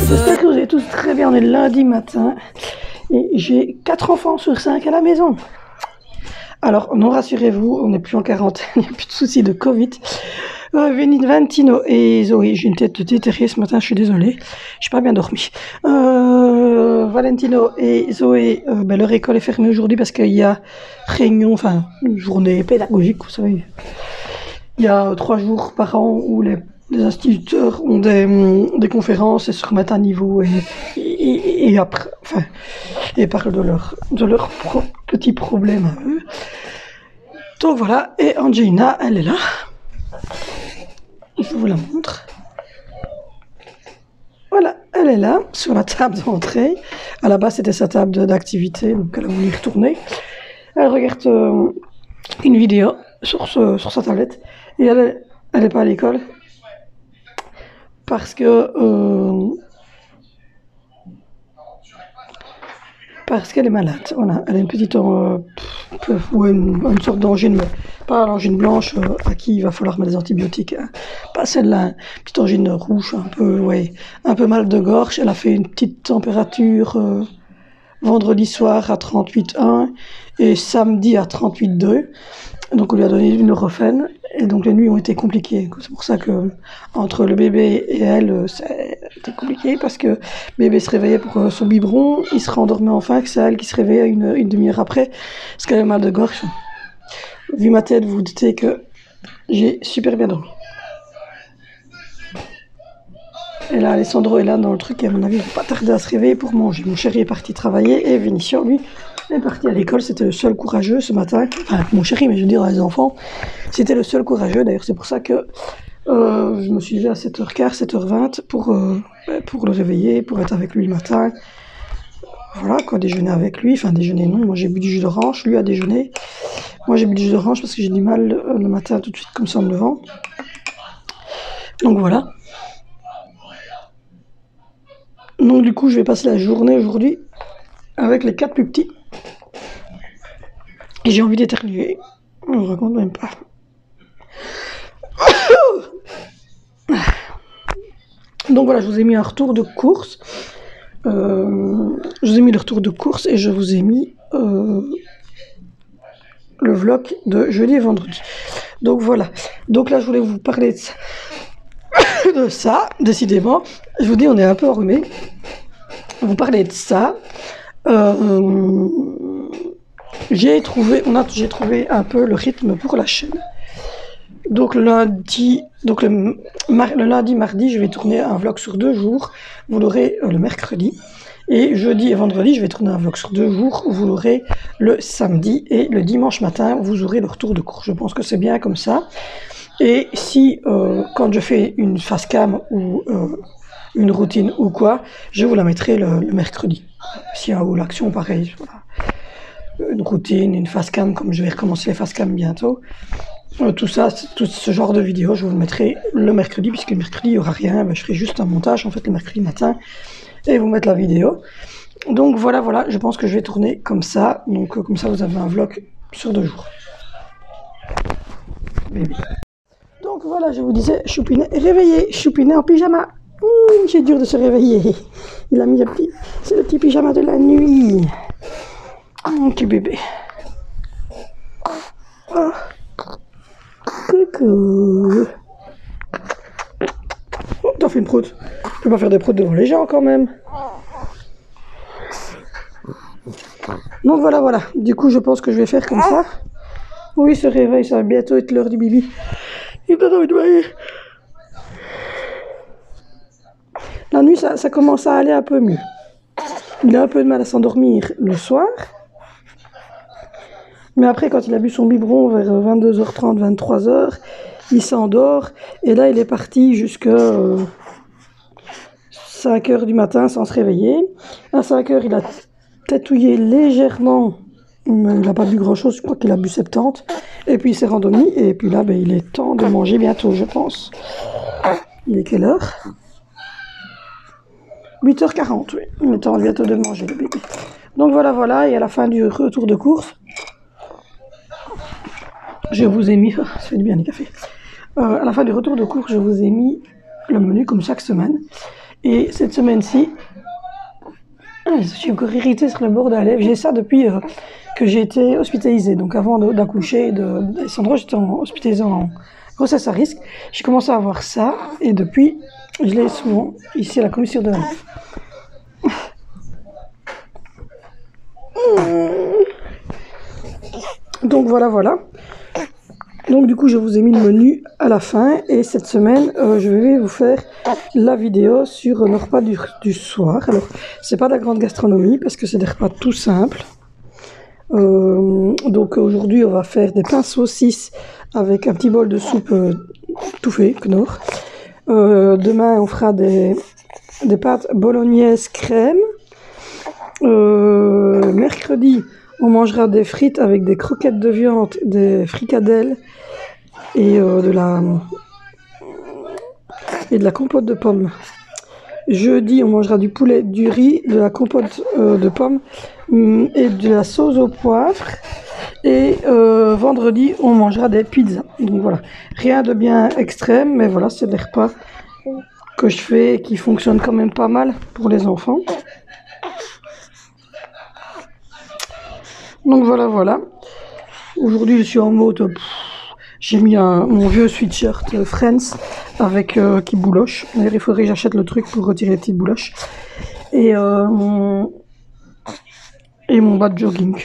J'espère que vous allez tous très bien, on est lundi matin et j'ai 4 enfants sur 5 à la maison. Alors non, rassurez-vous, on n'est plus en quarantaine, il n'y a plus de soucis de Covid. Valentino et Zoé, j'ai une tête de tétérier ce matin, je suis désolée, j'ai pas bien dormi. Valentino et Zoé, leur école est fermée aujourd'hui parce qu'il y a réunion, enfin une journée pédagogique, vous savez. Il y a 3 jours par an où les instituteurs ont des conférences et se remettent à niveau et après, enfin, et parlent de leurs petits problèmes à eux. Donc voilà, et Angelina, elle est là. Je vous la montre. Voilà, elle est là, sur la table d'entrée. À la base, c'était sa table d'activité, donc elle a voulu y retourner. Elle regarde une vidéo sur sa tablette, et elle n'est pas à l'école. Parce qu'elle est malade. Voilà, elle a une petite une sorte d'angine, mais pas l'angine blanche à qui il va falloir mettre des antibiotiques. Hein. Pas celle-là, petite angine rouge, un peu mal de gorge. Elle a fait une petite température vendredi soir à 38,1 et samedi à 38,2. Donc on lui a donné du Nurofen et donc les nuits ont été compliquées. C'est pour ça que entre le bébé et elle, c'était compliqué parce que bébé se réveillait pour son biberon, il se rendormait enfin, que c'est elle qui se réveillait une demi-heure après parce qu'elle avait mal de gorge. Vu ma tête, vous vous doutez que j'ai super bien dormi. Et là, Alessandro est là dans le truc et à mon avis, il ne va pas tarder à se réveiller pour manger. Mon chéri est parti travailler et Vénitian, lui, est parti à l'école. C'était le seul courageux ce matin. Enfin, mon chéri, mais je veux dire, les enfants, c'était le seul courageux. D'ailleurs, c'est pour ça que je me suis levée à 7h15, 7h20 pour le réveiller, pour être avec lui le matin. Voilà, quoi, déjeuner avec lui. Enfin, déjeuner, non. Moi, j'ai bu du jus d'orange. Lui a déjeuné. Moi, j'ai bu du jus d'orange parce que j'ai du mal le matin tout de suite, comme ça, en me levant. Donc, voilà. Donc du coup, je vais passer la journée aujourd'hui avec les 4 plus petits. Et j'ai envie d'éternuer. Je ne raconte même pas. Donc voilà, je vous ai mis un retour de course. Je vous ai mis le retour de course et je vous ai mis le vlog de jeudi et vendredi. Donc voilà. Donc là, je voulais vous parler de ça, décidément. Je vous dis, on est un peu enrhumé. Vous parlez de ça. J'ai trouvé un peu le rythme pour la chaîne. Donc le lundi, mardi, je vais tourner un vlog sur 2 jours. Vous l'aurez le mercredi. Et jeudi et vendredi, je vais tourner un vlog sur 2 jours. Vous l'aurez le samedi. Et le dimanche matin, vous aurez le retour de cours. Je pense que c'est bien comme ça. Et si, quand je fais une face cam ou une routine ou quoi, je vous la mettrai le mercredi. S'il y a ou l'action, pareil. Voilà. Une routine, une face cam, comme je vais recommencer les face cam bientôt. Tout ce genre de vidéos, je vous le mettrai le mercredi, puisque le mercredi, il n'y aura rien. Ben, je ferai juste un montage, en fait, le mercredi matin, et vous mettre la vidéo. Donc voilà, je pense que je vais tourner comme ça. Donc comme ça, vous avez un vlog sur 2 jours. Bébé. Donc voilà, je vous disais, Choupinet est réveillé. Choupinet en pyjama. C'est dur de se réveiller. Il a mis c'est le petit pyjama de la nuit. Mon petit bébé. Oh. Coucou. Oh, t'as fait une proute. Je peux pas faire des proutes devant les gens quand même. Donc voilà. Du coup, je pense que je vais faire comme ça. Oui, il se réveille, ça va bientôt être l'heure du bibi. Il donne envie de bailler. La nuit, ça commence à aller un peu mieux. Il a un peu de mal à s'endormir le soir. Mais après, quand il a bu son biberon vers 22h30, 23h, il s'endort. Et là, il est parti jusqu'à 5h du matin sans se réveiller. À 5h, il a tatouillé légèrement. Mais il n'a pas bu grand-chose, je crois qu'il a bu 70. Et puis, il s'est rendormi. Et puis là, il est temps de manger bientôt, je pense. Il est quelle heure ? 8h40, oui. Il est temps bientôt de manger le bébé. Donc voilà, et à la fin du retour de course, je vous ai mis... ça fait du bien les cafés. À la fin du retour de course, je vous ai mis le menu comme chaque semaine. Et cette semaine-ci, je suis encore irritée sur le bord de la lèvre. J'ai ça depuis que j'ai été hospitalisée. Donc avant d'accoucher d'Alessandro, j'étais hospitalisée en grossesse à risque. J'ai commencé à avoir ça et depuis, je l'ai souvent ici à la commissure de la lèvre. Donc voilà. Donc du coup, je vous ai mis le menu à la fin et cette semaine, je vais vous faire la vidéo sur nos repas du soir. Alors, c'est pas de la grande gastronomie parce que c'est des repas tout simples. Donc aujourd'hui, on va faire des pains saucisses avec un petit bol de soupe tout fait, Knorr. Demain, on fera des pâtes bolognaises crème. Mercredi, on mangera des frites avec des croquettes de viande, des fricadelles et de la compote de pommes. Jeudi, on mangera du poulet, du riz, de la compote de pommes et de la sauce au poivre. Et vendredi, on mangera des pizzas. Donc voilà, rien de bien extrême, mais voilà, c'est des repas que je fais et qui fonctionnent quand même pas mal pour les enfants. Donc voilà. Aujourd'hui, je suis en mode... j'ai mis mon vieux sweatshirt Friends avec qui bouloche. D'ailleurs, il faudrait que j'achète le truc pour retirer les petites bouloches. Et mon bas de jogging.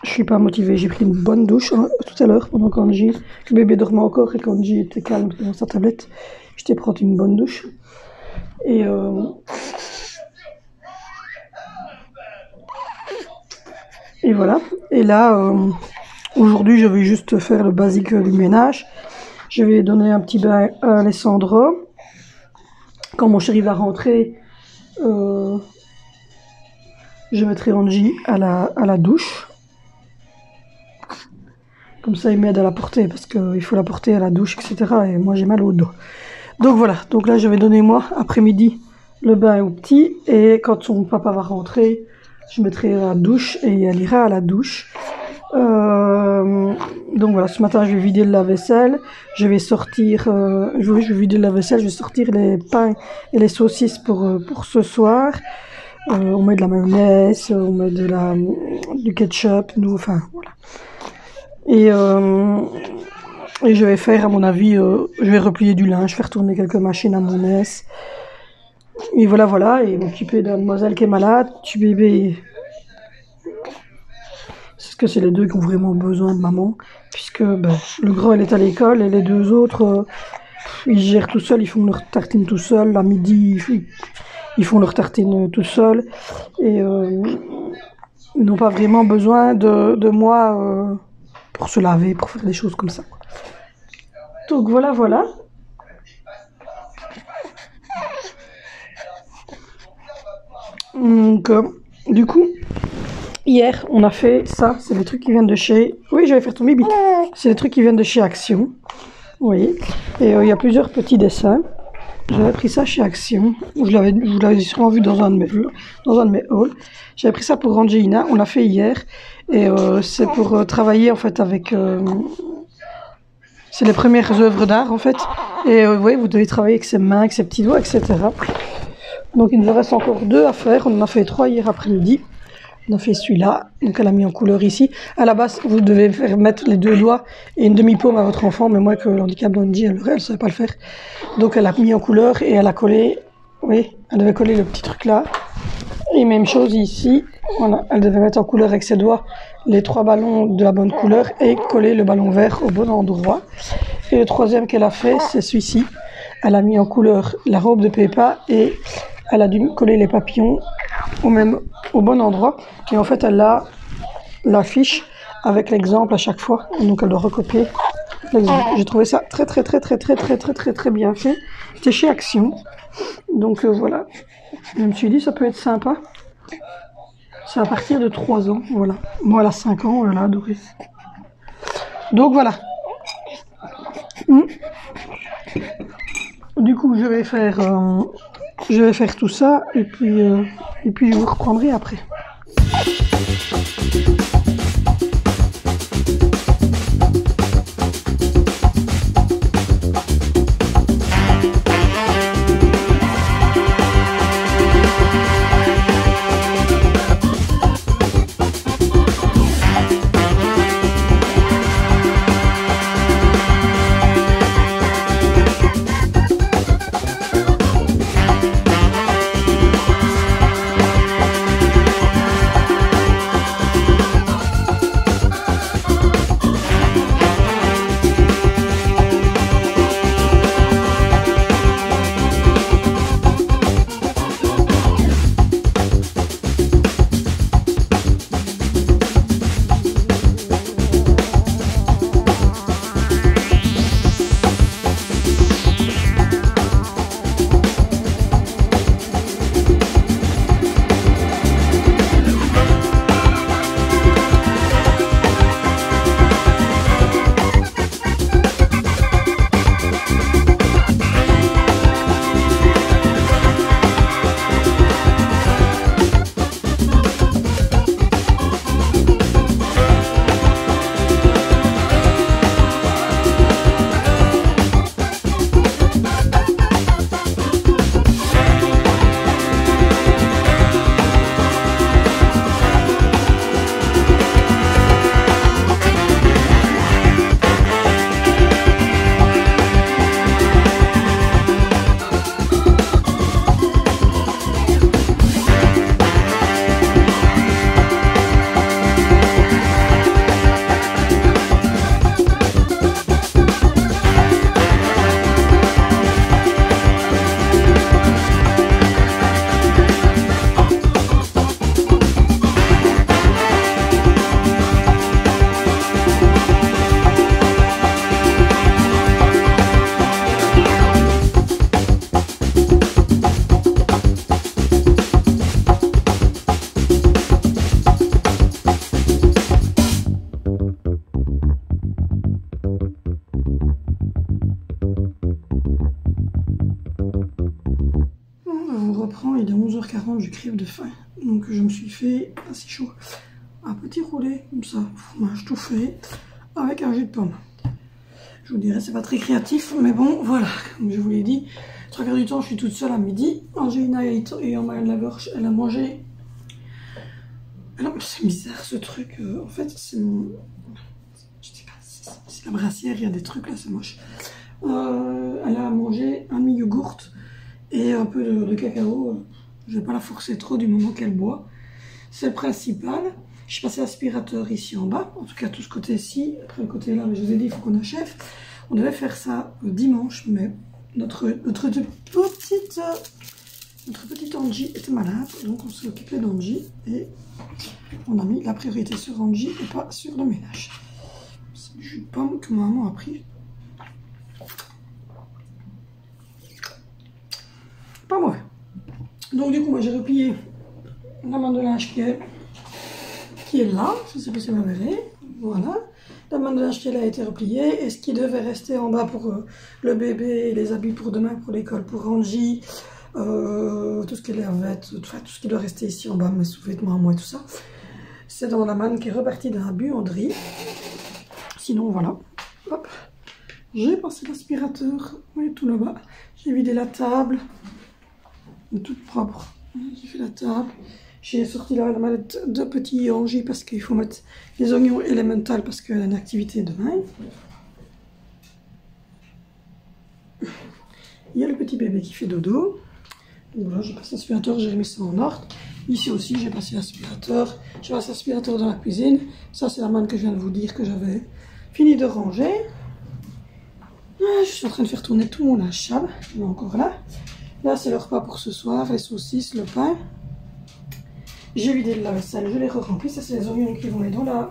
Je suis pas motivée. J'ai pris une bonne douche tout à l'heure pendant qu'Angie, le bébé dormait encore et qu'Angie était calme devant sa tablette. J'étais prendre une bonne douche. Et voilà. Et là, aujourd'hui, je vais juste faire le basique du ménage. Je vais donner un petit bain à Alessandro. Quand mon chéri va rentrer, je mettrai Angie à la douche. Comme ça, il m'aide à la porter parce qu'il faut la porter à la douche, etc. Et moi, j'ai mal au dos. Donc voilà. Donc là, je vais donner moi, après-midi, le bain au petit. Et quand son papa va rentrer, je mettrai à la douche et elle ira à la douche. Donc voilà, ce matin je vais vider le lave-vaisselle, je vais sortir, je vais vider le lave-vaisselle, je vais sortir les pains et les saucisses pour ce soir. On met de la mayonnaise, on met du ketchup, enfin voilà. Et je vais faire, à mon avis, je vais replier du linge, faire tourner quelques machines à mon aise. Et voilà, et m'occuper de la demoiselle qui est malade, du bébé. Parce que c'est les deux qui ont vraiment besoin de maman, puisque le grand il est à l'école et les deux autres ils gèrent tout seuls, ils font leurs tartines tout seuls, à midi ils font leurs tartines tout seuls et ils n'ont pas vraiment besoin de moi pour se laver, pour faire des choses comme ça. Donc voilà. Donc du coup, hier, on a fait ça, c'est des trucs qui viennent de chez... Oui, je vais faire ton bibi. C'est des trucs qui viennent de chez Action. Oui. Et il y a plusieurs petits dessins. J'avais pris ça chez Action. Vous l'avez sûrement vu dans un de mes hauls. J'avais pris ça pour Angelina. On l'a fait hier. Et c'est pour travailler en fait avec... c'est les premières œuvres d'art en fait. Et oui, vous devez travailler avec ses mains, avec ses petits doigts, etc. Donc il nous reste encore 2 à faire. On en a fait 3 hier après-midi. On a fait celui-là, donc elle a mis en couleur ici. À la base, vous devez mettre les 2 doigts et une demi-paume à votre enfant, mais moi, avec le handicap d'Angie, elle ne savait pas le faire. Donc elle a mis en couleur et elle a collé, oui, elle devait coller le petit truc là. Et même chose ici, voilà, elle devait mettre en couleur avec ses doigts les 3 ballons de la bonne couleur et coller le ballon vert au bon endroit. Et le troisième qu'elle a fait, c'est celui-ci. Elle a mis en couleur la robe de Peppa et elle a dû coller les papillons au bon endroit. Et en fait, elle a l'affiche avec l'exemple à chaque fois. Donc, elle doit recopier l'exemple. J'ai trouvé ça très bien fait. C'était chez Action. Donc, voilà. Je me suis dit, ça peut être sympa. C'est à partir de 3 ans. Voilà. Moi, elle a 5 ans. Elle a adoré. Donc, voilà. Du coup, je vais faire Je vais faire tout ça et puis je vous reprendrai après. Il est 11h40, je crève de faim. Donc je me suis fait, assez chaud, un petit roulé comme ça, fromage tout fait, avec un jus de pomme. Je vous dirais, c'est pas très créatif, mais bon, voilà, comme je vous l'ai dit, 3/4 du temps, je suis toute seule à midi. Angelina est en mal de la gorge, elle a mangé. C'est bizarre ce truc, en fait, c'est mon... Je sais pas, c'est la brassière, il y a des trucs là, c'est moche. Elle a mangé un mi-yogourt et un peu de cacao. Je vais pas la forcer trop du moment qu'elle boit. C'est le principal. Je passé l'aspirateur ici en bas, en tout cas tout ce côté-ci. Après le côté là, je vous ai dit, il faut qu'on achève. On devait faire ça dimanche, mais notre petite Angie était malade, donc on s'est occupé d'Angie et on a mis la priorité sur Angie et pas sur le ménage. C'est du jus de pomme que maman a pris. Pas mauvais. Donc du coup, moi j'ai replié la main de linge qui est là. Je ne sais pas si vous verrez. Voilà. La main de linge qui est là a été repliée. Et ce qui devait rester en bas pour le bébé, les habits pour demain, pour l'école, pour Angie, tout ce qui est lave-vêtements, enfin tout ce qui doit rester ici en bas, mes sous-vêtements à moi et tout ça, c'est dans la manne qui est repartie dans la buanderie. Sinon, voilà. Hop. J'ai passé l'aspirateur, oui, tout là-bas. J'ai vidé la table. Toute propre. J'ai fait la table. J'ai sorti la mallette de petits Angie parce qu'il faut mettre les oignons élémentales parce qu'elle a une activité demain. Il y a le petit bébé qui fait dodo. Donc voilà, j'ai passé l'aspirateur, j'ai remis ça en ordre. Ici aussi, j'ai passé l'aspirateur. J'ai passé l'aspirateur dans la cuisine. Ça, c'est la manne que je viens de vous dire que j'avais fini de ranger. Je suis en train de faire tourner tout mon linge sale. Il est encore là. Là, c'est le repas pour ce soir, les saucisses, le pain. J'ai vidé le lave-vaisselle, je l'ai re-rempli. Ça, c'est les oignons qui vont aller dans la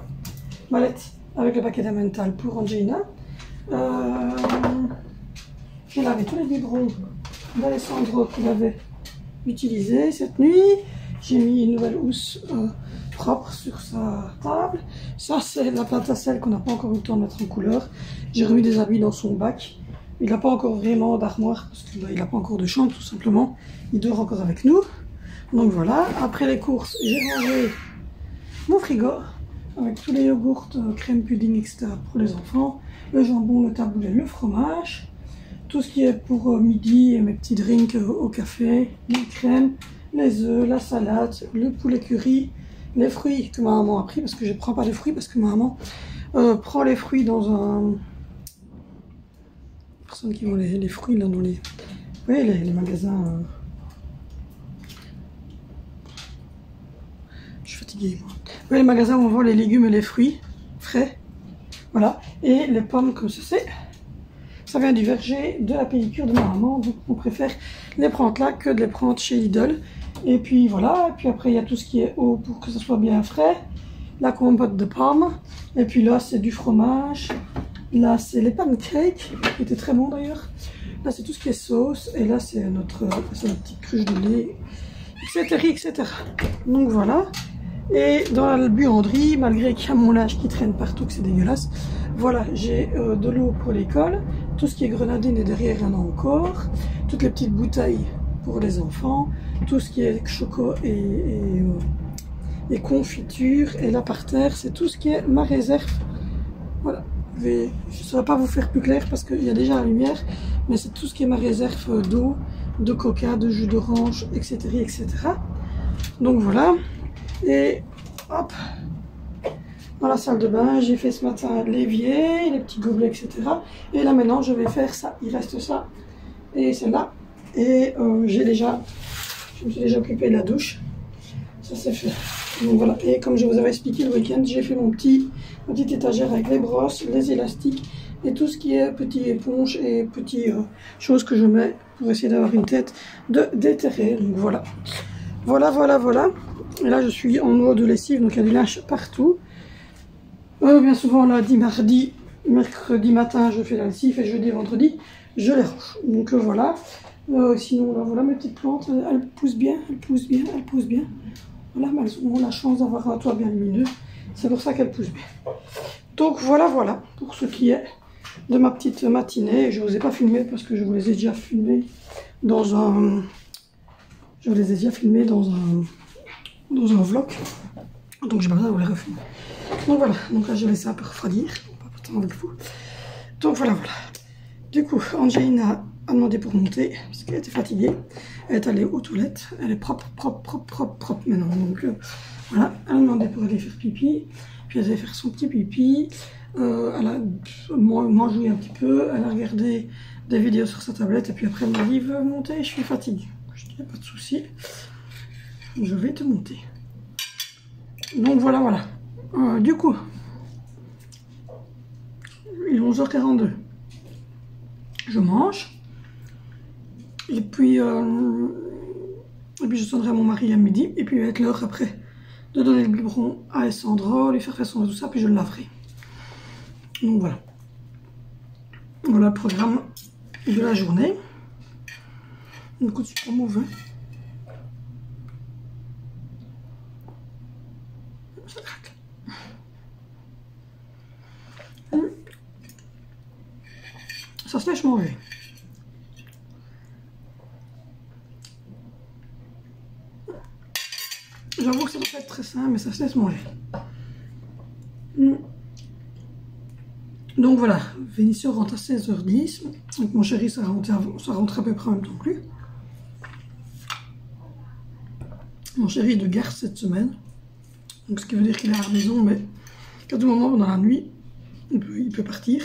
mallette avec le paquet d'Emmental pour Angelina. J'ai lavé tous les biberons d'Alessandro qu'il avait utilisés cette nuit. J'ai mis une nouvelle housse propre sur sa table. Ça, c'est la pâte à sel qu'on n'a pas encore eu le temps de mettre en couleur. J'ai remis des habits dans son bac. Il n'a pas encore vraiment d'armoire parce qu'il n'a pas encore de chambre tout simplement. Il dort encore avec nous. Donc voilà, après les courses, j'ai rangé mon frigo avec tous les yogourts, crème, pudding, etc. pour les enfants. Le jambon, le taboulet, le fromage. Tout ce qui est pour midi et mes petits drinks au café, les crèmes, les œufs, la salade, le poulet curry, les fruits que ma maman a pris parce que je ne prends pas les fruits parce que ma maman prend les fruits dans un... Personne qui vend les fruits là dans les... Oui, les magasins... Je suis fatiguée moi. Oui, les magasins où on vend les légumes et les fruits frais. Voilà. Et les pommes comme ceci. Ça vient du verger de la pellicule de ma maman, donc on préfère les prendre là que de les prendre chez Lidl. Et puis voilà, et puis après il y a tout ce qui est eau pour que ça soit bien frais, la compote de pommes, et puis là c'est du fromage, là c'est les pancakes, qui étaient très bons d'ailleurs, là c'est tout ce qui est sauce, et là c'est notre petite cruche de lait, etc., etc. Donc voilà. Et dans la buanderie, malgré qu'il y a mon linge qui traîne partout, que c'est dégueulasse, voilà, j'ai de l'eau pour l'école, tout ce qui est grenadine et derrière il y en a encore, toutes les petites bouteilles pour les enfants, tout ce qui est choco et confiture, et là par terre, c'est tout ce qui est ma réserve. Voilà, je ne saurais pas vous faire plus clair parce qu'il y a déjà la lumière, mais c'est tout ce qui est ma réserve d'eau, de coca, de jus d'orange, etc., etc. Donc voilà. Et hop, dans la salle de bain, j'ai fait ce matin l'évier, les petits gobelets, etc. Et là maintenant, je vais faire ça. Il reste ça et celle-là. Et je me suis déjà occupé de la douche. Ça c'est fait. Donc voilà. Et comme je vous avais expliqué le week-end, j'ai fait ma petite étagère avec les brosses, les élastiques et tout ce qui est petite éponge et petites choses que je mets pour essayer d'avoir une tête de déterré. Donc voilà. Voilà. Et là, je suis en mode lessive, donc il y a du linge partout. Bien souvent, lundi, mardi, mercredi matin, je fais la lessive et jeudi et vendredi, je les range. Donc voilà. Sinon, là, voilà mes petites plantes, elles poussent bien. Voilà, mais elles ont la chance d'avoir un toit bien lumineux. C'est pour ça qu'elles poussent bien. Donc voilà, pour ce qui est de ma petite matinée. Je ne vous ai pas filmé parce que je vous les ai déjà filmés dans un... dans un vlog, donc j'ai pas besoin de vous les refilmer. Donc voilà, donc là je laisse ça un peu refroidir, pas pourtant avec vous. Donc voilà. Du coup, Angelina a demandé pour monter, parce qu'elle était fatiguée. Elle est allée aux toilettes, elle est propre maintenant. Donc voilà, elle a demandé pour aller faire pipi, puis elle allait faire son petit pipi. Elle a moins joué un petit peu, elle a regardé des vidéos sur sa tablette, et puis après elle m'a dit, veux monter, je suis fatiguée. Je dis, pas de souci. Je vais te monter. Donc voilà. Du coup, il est 11h42. Je mange. Et puis je sonnerai à mon mari à midi. Et puis il va être l'heure après de donner le biberon à Alessandro, lui faire son tout ça, puis je le laverai. Donc voilà. Voilà le programme de la journée. Écoute, je suis pas mauvais. Ça craque. Ça se laisse manger. J'avoue que ça doit pas être très sain, mais ça se laisse manger. Donc voilà, Vénition rentre à 16h10. Avec mon chéri, ça rentre à peu près en même temps que lui. Mon chéri est de garde cette semaine. Donc ce qui veut dire qu'il est à la maison, mais qu'à tout moment pendant la nuit, il peut partir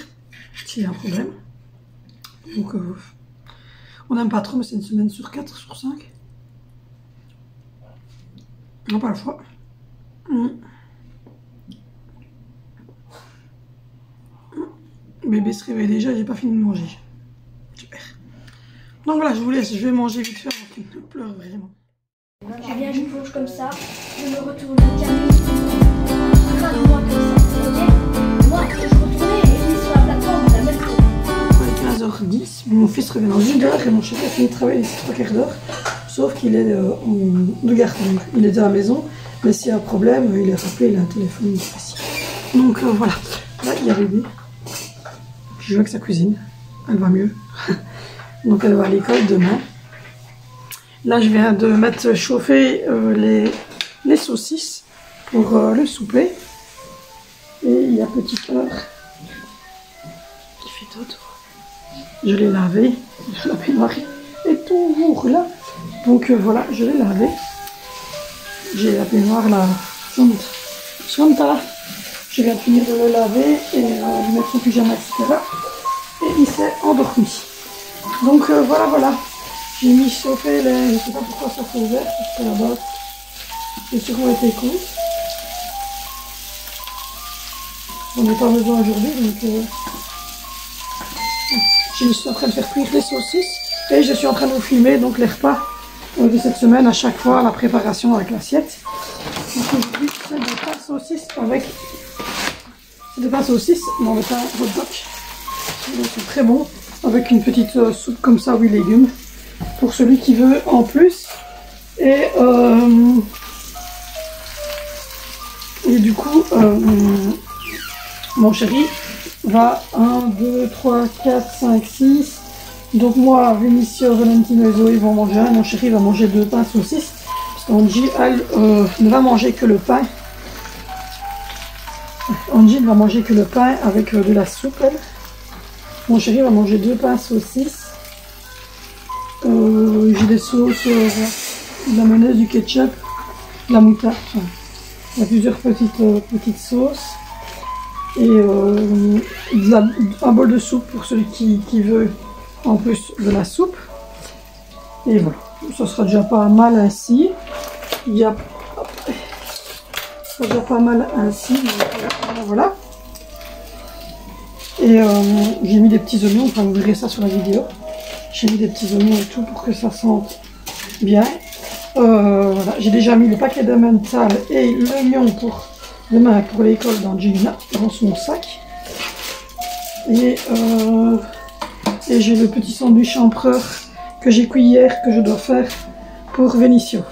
s'il y a un problème. Donc on n'aime pas trop, mais c'est une semaine sur 4, sur 5. Non, pas la fois. Bébé se réveille déjà, j'ai pas fini de manger. Super. Donc voilà, je vous laisse, je vais manger vite fait avant qu'il ne pleure vraiment. Eh bien, je plonge comme ça, je me retourne moi comme ça, moi, je retournais et lui sur la plateforme de la métro. Il est 15h10, mon fils revient dans 1 heure et mon chéri a fini de travailler ici 3/4 d'heure. Sauf qu'il est de garde, donc il est à la maison, mais s'il y a un problème, il est rappelé, il a un téléphone ici. Donc voilà, là il y a bébé, je joue avec sa cuisine. elle va mieux. Donc elle va à l'école demain. Là, je viens de mettre chauffer les saucisses pour le souper. Et il y a petit Peur qui fait dodo. Je l'ai lavé. La baignoire est toujours là. Donc voilà, je l'ai lavé. J'ai la baignoire là. Chanta. Je viens de finir de le laver et lui mettre son pyjama, etc. Et il s'est endormi. Donc voilà. J'ai mis chauffer les... Je sais pas pourquoi ça s'est ouvert, parce que là-bas, j'ai sûrement été con. J'en ai pas besoin aujourd'hui, donc... Je suis en train de faire cuire les saucisses et je suis en train de vous filmer donc les repas de cette semaine, à chaque fois la préparation avec l'assiette. Donc aujourd'hui, c'est des pains saucisses avec... C'est des pains saucisses, non, des pains hot dog. C'est très bon, avec une petite soupe comme ça, 8 légumes. Pour celui qui veut en plus. Et du coup, mon chéri va 1, 2, 3, 4, 5, 6. Donc moi, Vinicio, Valentino et Zoé vont manger un. Mon chéri va manger 2 pains saucisses. Parce qu'Angie, elle, ne va manger que le pain. Angie ne va manger que le pain avec de la soupe, elle. Mon chéri va manger 2 pains saucisses. J'ai des sauces, de la mayonnaise, du ketchup, de la moutarde. Enfin, il y a plusieurs petites sauces. Et un bol de soupe pour celui qui veut en plus de la soupe. Et voilà, ça sera déjà pas mal ainsi. Il y a... Ça sera déjà pas mal ainsi. Donc, voilà. Et j'ai mis des petits oignons, enfin vous verrez ça sur la vidéo. J'ai mis des petits oignons et tout pour que ça sente bien. Voilà, j'ai déjà mis le paquet de mental et l'oignon pour demain pour l'école d'Angelina dans son sac. Et j'ai le petit sandwich empereur que j'ai cuit hier que je dois faire pour Vinicio.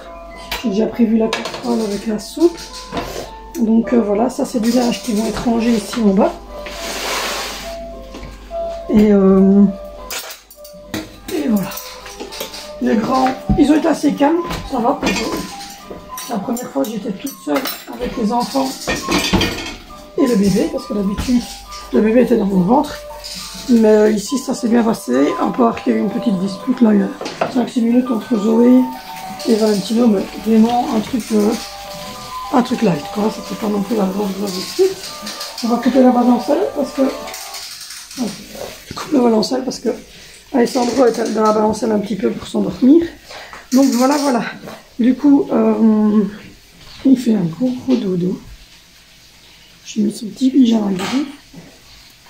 J'ai déjà prévu la casserole avec la soupe. Donc voilà, ça c'est du linge qui vont être rangés ici en bas. Et voilà. Les grands, ils ont été assez calmes, ça va pour eux. C'est la première fois que j'étais toute seule avec les enfants et le bébé, parce que d'habitude, le bébé était dans mon ventre. Mais ici, ça s'est bien passé, à part qu'il y a eu une petite dispute, là, il y a 5-6 minutes entre Zoé et Valentino, mais vraiment un truc light, quoi. C'était pas non plus la grosse dispute. On va couper la balancelle, parce que... Je coupe la balancelle parce que Alessandro est dans la balancelle un petit peu pour s'endormir. Donc voilà. Du coup, il fait un gros dodo. J'ai mis son petit pyjama gris.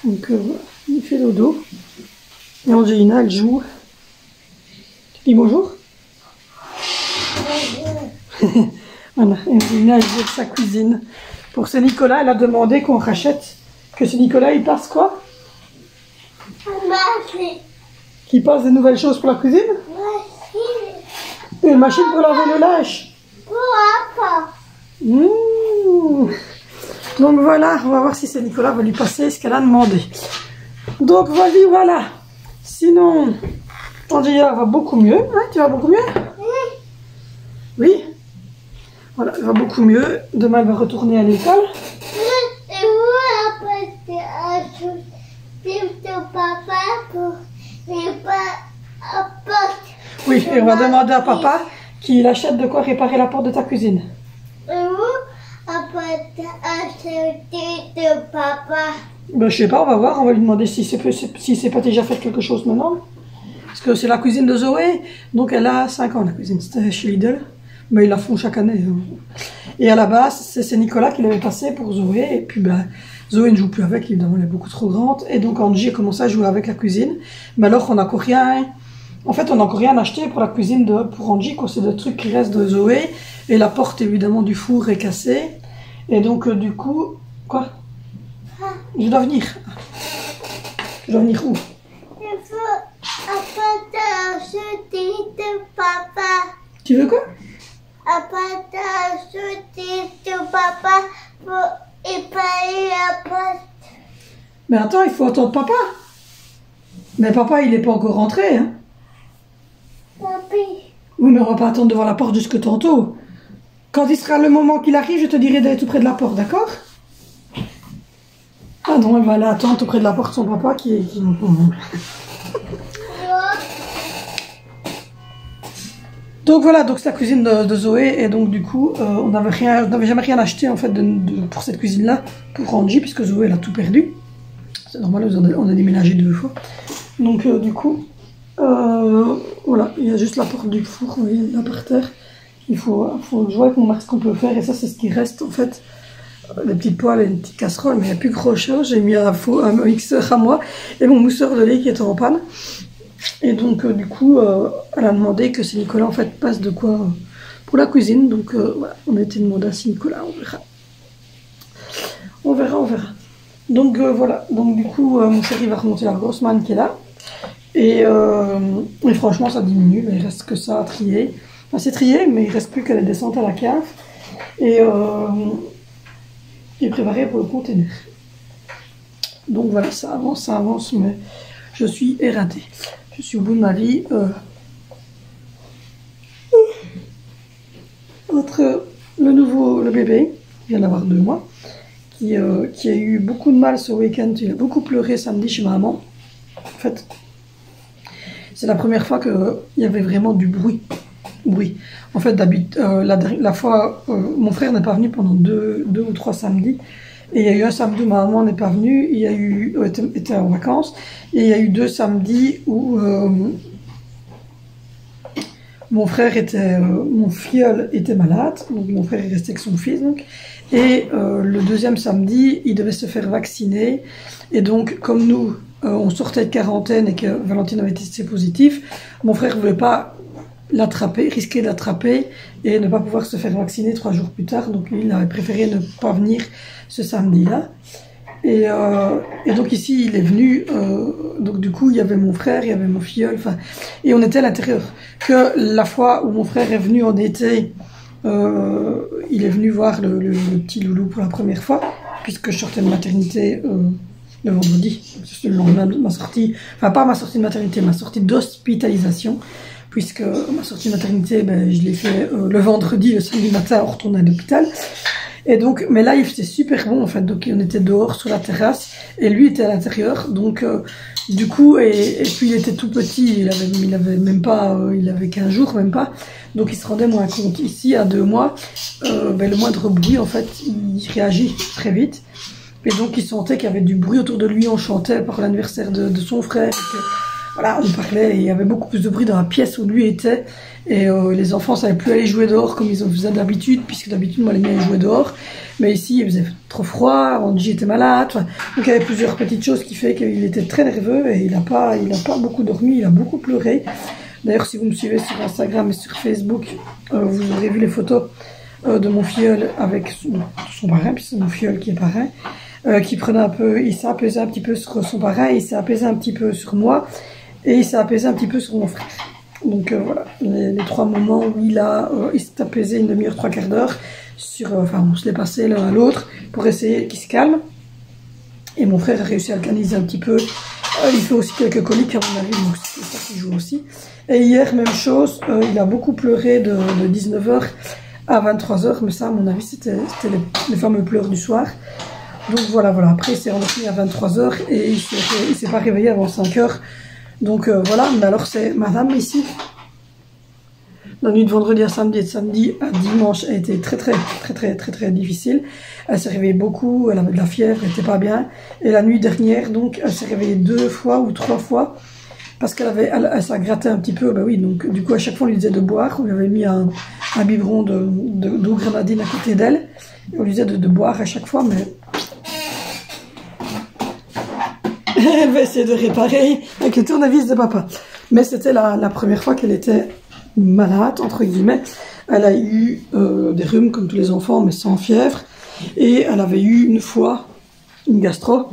Donc voilà, il fait dodo. Et Angelina, elle joue. Tu dis bonjour? Voilà, et Angelina, elle joue avec sa cuisine. Pour ce Nicolas, elle a demandé qu'on rachète, que ce Nicolas, il passe quoi? Qui passe des nouvelles choses pour la cuisine? Une machine pour laver le linge. Donc voilà, on va voir si c'est Nicolas va lui passer ce qu'elle a demandé. Donc voilà. Sinon, Angelina va beaucoup mieux. Hein, tu vas beaucoup mieux? Oui. Voilà, elle va beaucoup mieux. Demain, elle va retourner à l'école. Oui, et on va demander à papa qu'il achète de quoi réparer la porte de ta cuisine. Ben, je sais pas, on va voir, on va lui demander si c'est pas déjà fait quelque chose maintenant. Parce que c'est la cuisine de Zoé, donc elle a 5 ans la cuisine, c'était chez Lidl, mais ils la font chaque année. Et à la base, c'est Nicolas qui l'avait passé pour Zoé, et puis ben, Zoé ne joue plus avec, évidemment, elle est beaucoup trop grande, et donc Angie a commencé à jouer avec la cuisine, mais alors on n'a encore rien... En fait, on n'a encore rien acheté pour la cuisine pour Angie, quoi. C'est des trucs qui restent de Zoé. Et la porte, évidemment, du four est cassée. Et donc, du coup... Quoi? Je dois venir. Je dois venir où? Je veux acheter de papa. Tu veux quoi? Acheter de papa pour épailler la porte. Mais attends, il faut attendre papa. Mais papa, il est pas encore rentré, hein. Papi. Oui, mais on va pas attendre devant la porte jusque tantôt. Quand il sera le moment qu'il arrive, je te dirai d'être tout près de la porte, d'accord? Ah non, elle va aller attendre tout près de la porte son papa qui est... Donc voilà, donc c'est la cuisine de Zoé et donc du coup on n'avait jamais rien acheté en fait pour cette cuisine là pour Angie puisque Zoé elle a tout perdu. C'est normal, on a déménagé 2 fois. Donc du coup voilà, il y a juste la porte du four, vous voyez, là par terre. Il faut jouer avec mon mari ce qu'on peut faire et ça c'est ce qui reste en fait. Les petites poêles et une petite casserole, mais il n'y a plus grand chose. J'ai mis un mixeur à moi et mon mousseur de lait qui est en panne. Et donc du coup elle a demandé que si Nicolas en fait passe de quoi pour la cuisine. Donc voilà, on a été demandé à si Nicolas, on verra. On verra. Donc voilà, donc du coup mon chéri va remonter la grosse manne qui est là. Et franchement ça diminue, mais il reste que ça à trier. Enfin c'est trié, mais il reste plus qu'à les descentes à la cave. Et préparé pour le conteneur. Donc voilà, ça avance, mais je suis éreintée. Je suis au bout de ma vie. Entre le bébé, il vient d'avoir 2 mois, qui a eu beaucoup de mal ce week-end, il a beaucoup pleuré samedi chez ma maman. En fait, c'est la première fois qu'il y avait vraiment du bruit. En fait, la fois, mon frère n'est pas venu pendant 2 ou 3 samedis. Et il y a eu un samedi où ma maman n'est pas venue, était en vacances. Et il y a eu 2 samedis où mon filleul était malade. Donc mon frère est resté avec son fils. Donc. Et le 2e samedi, il devait se faire vacciner. Et donc, comme nous, on sortait de quarantaine et que Valentine avait testé positif, mon frère ne voulait pas risquer d'attraper et ne pas pouvoir se faire vacciner 3 jours plus tard. Donc il avait préféré ne pas venir ce samedi-là. Et donc ici il est venu, donc du coup il y avait mon frère, il y avait mon filleul, et on était à l'intérieur. Que la fois où mon frère est venu en été, il est venu voir le petit loulou pour la première fois, puisque je sortais de maternité le vendredi. C'est le lendemain de ma sortie, enfin pas ma sortie de maternité, ma sortie d'hospitalisation. Puisque ma sortie de maternité, je l'ai fait le vendredi, le samedi matin, on retourne à l'hôpital. Et donc, mais là, il faisait super bon, en fait. Donc, on était dehors sur la terrasse, et lui était à l'intérieur. Donc, du coup, et puis il était tout petit, il avait même pas, il avait 15 jours, même pas. Donc, il se rendait moins compte. Ici, à 2 mois, le moindre bruit, en fait, il réagit très vite. Et donc, il sentait qu'il y avait du bruit autour de lui. On chantait pour l'anniversaire de son frère. Voilà, on parlait et il y avait beaucoup plus de bruit dans la pièce où lui était. Et les enfants ne savaient plus aller jouer dehors comme ils en faisaient d'habitude, puisque d'habitude, moi, les miens, ils jouaient dehors. Mais ici, il faisait trop froid, Angie était malade. Donc, il y avait plusieurs petites choses qui fait qu'il était très nerveux et il n'a pas beaucoup dormi, il a beaucoup pleuré. D'ailleurs, si vous me suivez sur Instagram et sur Facebook, vous aurez vu les photos de mon filleul avec son parrain, puisque c'est mon filleul qui est parrain. Qui prenait un peu, il s'est apaisé un petit peu sur son parrain, il s'est apaisé un petit peu sur moi. Et il s'est apaisé un petit peu sur mon frère. Donc voilà, les 3 moments où il s'est apaisé une demi-heure, 3 quarts d'heure. On se l'est passé l'un à l'autre pour essayer qu'il se calme. Et mon frère a réussi à le canaliser un petit peu. Il fait aussi quelques coliques à mon avis, donc c'est ça qui joue aussi. Et hier, même chose, il a beaucoup pleuré de 19h à 23h. Mais ça, à mon avis, c'était les fameux pleurs du soir. Donc voilà. Après, il s'est endormi à 23h et il s'est pas réveillé avant 5h. Donc voilà, mais alors c'est madame ici. La nuit de vendredi à samedi et de samedi à dimanche a été très difficile. Elle s'est réveillée beaucoup, elle avait de la fièvre, elle n'était pas bien. Et la nuit dernière, donc, elle s'est réveillée 2 fois ou 3 fois. Parce elle s'est grattée un petit peu, oui, donc du coup à chaque fois on lui disait de boire. On lui avait mis un biberon d'eau grenadine à côté d'elle. Et on lui disait de boire à chaque fois, mais... Elle va essayer de réparer avec le tournevis de papa. Mais c'était la première fois qu'elle était malade, entre guillemets. Elle a eu des rhumes comme tous les enfants, mais sans fièvre. Et elle avait eu une fois une gastro.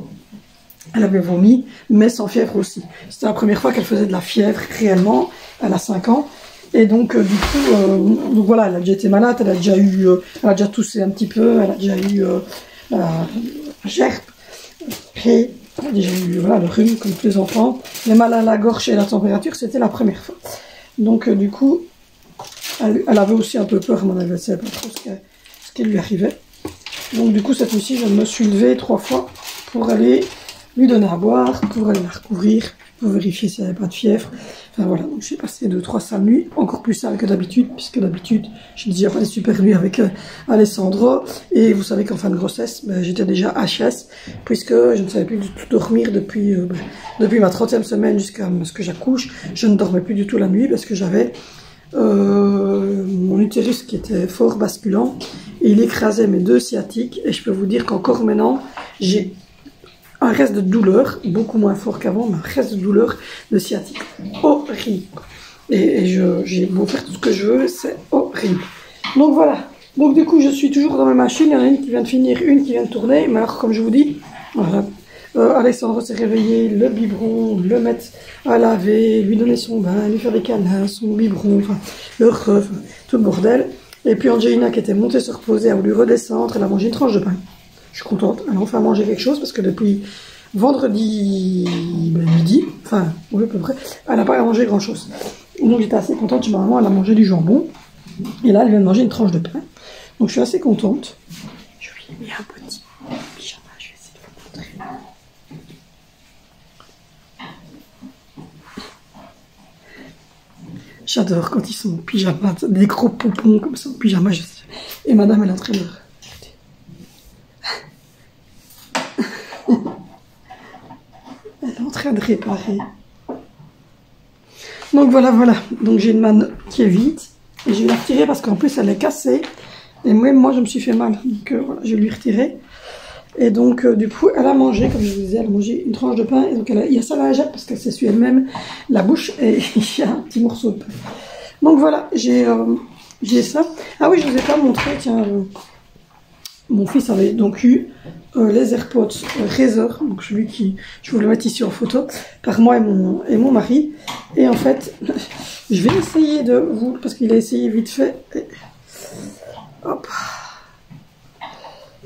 Elle avait vomi, mais sans fièvre aussi. C'était la première fois qu'elle faisait de la fièvre réellement. Elle a 5 ans. Et donc, du coup, donc voilà, elle a déjà été malade. Elle a déjà toussé un petit peu. Elle a déjà eu la gerbe. Et Déjà eu voilà, le rhume comme tous les enfants, les mal à la gorge et la température, c'était la première fois. Donc du coup, elle avait aussi un peu peur, à mon avis, elle ne savait pas trop ce qui lui arrivait. Donc du coup, cette fois-ci, je me suis levée 3 fois pour aller lui donner à boire, pour aller la recouvrir, pour vérifier s'il n'y avait pas de fièvre. Enfin voilà, donc j'ai passé 2-3 sales nuits, encore plus sales que d'habitude, puisque d'habitude, j'ai déjà pas des super nuits avec Alessandro. Et vous savez qu'en fin de grossesse, ben, j'étais déjà HS, puisque je ne savais plus du tout dormir depuis ma 30e semaine jusqu'à ce que j'accouche. Je ne dormais plus du tout la nuit parce que j'avais mon utérus qui était fort basculant et il écrasait mes 2 sciatiques. Et je peux vous dire qu'encore maintenant, j'ai un reste de douleur, beaucoup moins fort qu'avant, mais un reste de douleur de sciatique horrible. Et j'ai beau faire tout ce que je veux, c'est horrible. Donc voilà. Donc du coup, je suis toujours dans ma machine. Il y en a une qui vient de finir, une qui vient de tourner. Mais alors, comme je vous dis, voilà. Alessandro s'est réveillé, le biberon, le mettre à laver, lui donner son bain, lui faire des câlins, son biberon, enfin, le ref, tout le bordel. Et puis Angelina qui était montée se reposer, a voulu redescendre, elle a mangé une tranche de pain. Je suis contente, elle a enfin mangé quelque chose parce que depuis vendredi midi, enfin, oui à peu près, elle n'a pas mangé grand chose. Donc j'étais assez contente, chez ma maman, elle a mangé du jambon. Et là, elle vient de manger une tranche de pain. Donc je suis assez contente. Je lui ai mis un petit pyjama, je vais essayer de vous montrer. J'adore quand ils sont en pyjama, des gros pompons comme ça en pyjama. Et madame, elle est en train de... Elle est en train de réparer. Donc voilà. Donc j'ai une manne qui est vide. Et je vais la retirer parce qu'en plus elle est cassée. Et même moi je me suis fait mal. Donc voilà, je vais lui retirer. Et donc du coup elle a mangé, comme je vous disais, elle a mangé une tranche de pain. Et donc il y a ça la jette parce qu'elle s'essuie elle-même la bouche. Et il y a un petit morceau de pain. Donc voilà, j'ai ça. Ah oui, je ne vous ai pas montré, tiens. Mon fils avait donc eu les AirPods Razer, donc celui qui, je vous le mets ici en photo, par moi et mon mari. Et en fait, je vais essayer de vous, parce qu'il a essayé vite fait. Et, hop,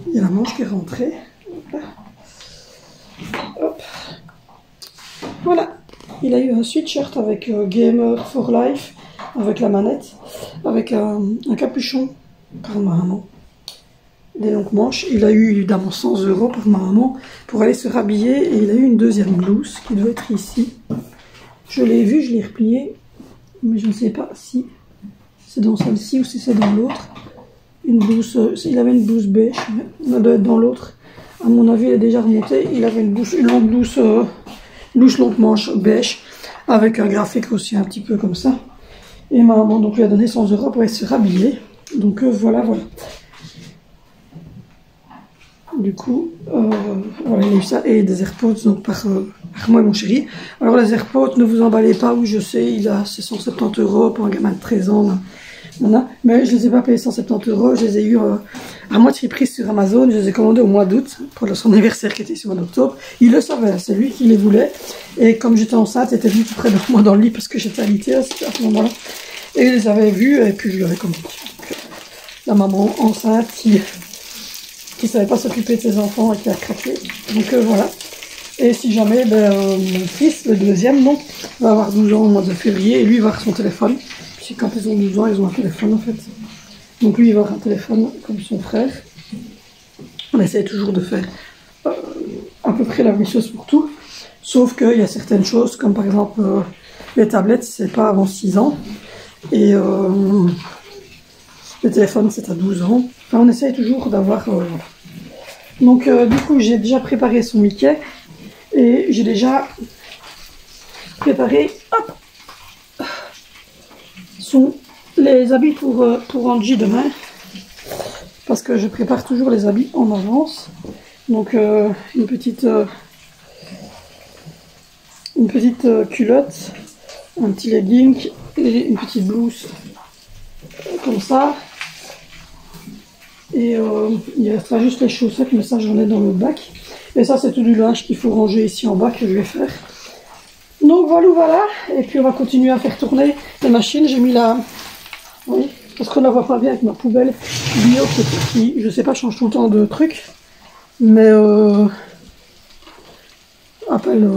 il y a la manche qui est rentrée. Hop, voilà. Il a eu un sweatshirt avec Gamer for Life, avec la manette, avec un capuchon par ma maman. Des longues manches. Il a eu évidemment 100 € par ma maman pour aller se rhabiller et il a eu une deuxième blouse qui doit être ici. Je l'ai vue, je l'ai repliée, mais je ne sais pas si c'est dans celle-ci ou si c'est dans l'autre. Une blouse, il avait une blouse beige, mais elle doit être dans l'autre. À mon avis, elle est déjà remontée. Il avait une longue blouse, longue manche beige avec un graphique aussi un petit peu comme ça. Et ma maman donc lui a donné 100 € pour aller se rhabiller. Donc voilà. Du coup, voilà, il y a eu ça et des AirPods donc par moi et mon chéri. Alors les AirPods, ne vous emballez pas, oui je sais, c'est 170 € pour un gamin de 13 ans. Voilà. Mais je ne les ai pas payés 170 €, je les ai eu à moitié prix sur Amazon, je les ai commandés au mois d'août pour son anniversaire qui était sur le mois d'octobre. Il le savait, c'est lui qui les voulait. Et comme j'étais enceinte, il était venu tout près de moi dans le lit parce que j'étais alitée à ce moment-là. Et il les avait vus et puis je lui avais commandé. Donc, la maman enceinte qui savait pas s'occuper de ses enfants et qui a craqué. Donc voilà. Et si jamais mon fils, le deuxième, donc, va avoir 12 ans au mois de février, et lui il va avoir son téléphone. Puis quand ils ont 12 ans, ils ont un téléphone en fait. Donc lui il va avoir un téléphone comme son frère. On essaie toujours de faire à peu près la même chose pour tout. Sauf qu'il y a certaines choses, comme par exemple les tablettes, c'est pas avant 6 ans. Et le téléphone c'est à 12 ans. Enfin on essaye toujours d'avoir... Donc du coup j'ai déjà préparé son Mickey. Et j'ai déjà préparé les habits pour Angie demain. Parce que je prépare toujours les habits en avance. Donc une petite culotte, un petit legging et une petite blouse comme ça. Et il restera juste les chaussettes, mais ça j'en ai dans le bac. Et ça c'est tout du linge qu'il faut ranger ici en bas que je vais faire. Donc voilà. Et puis on va continuer à faire tourner les machines. J'ai mis la... Oui, parce qu'on ne la voit pas bien avec ma poubelle bio qui, je sais pas, change tout le temps de trucs. Mais appelle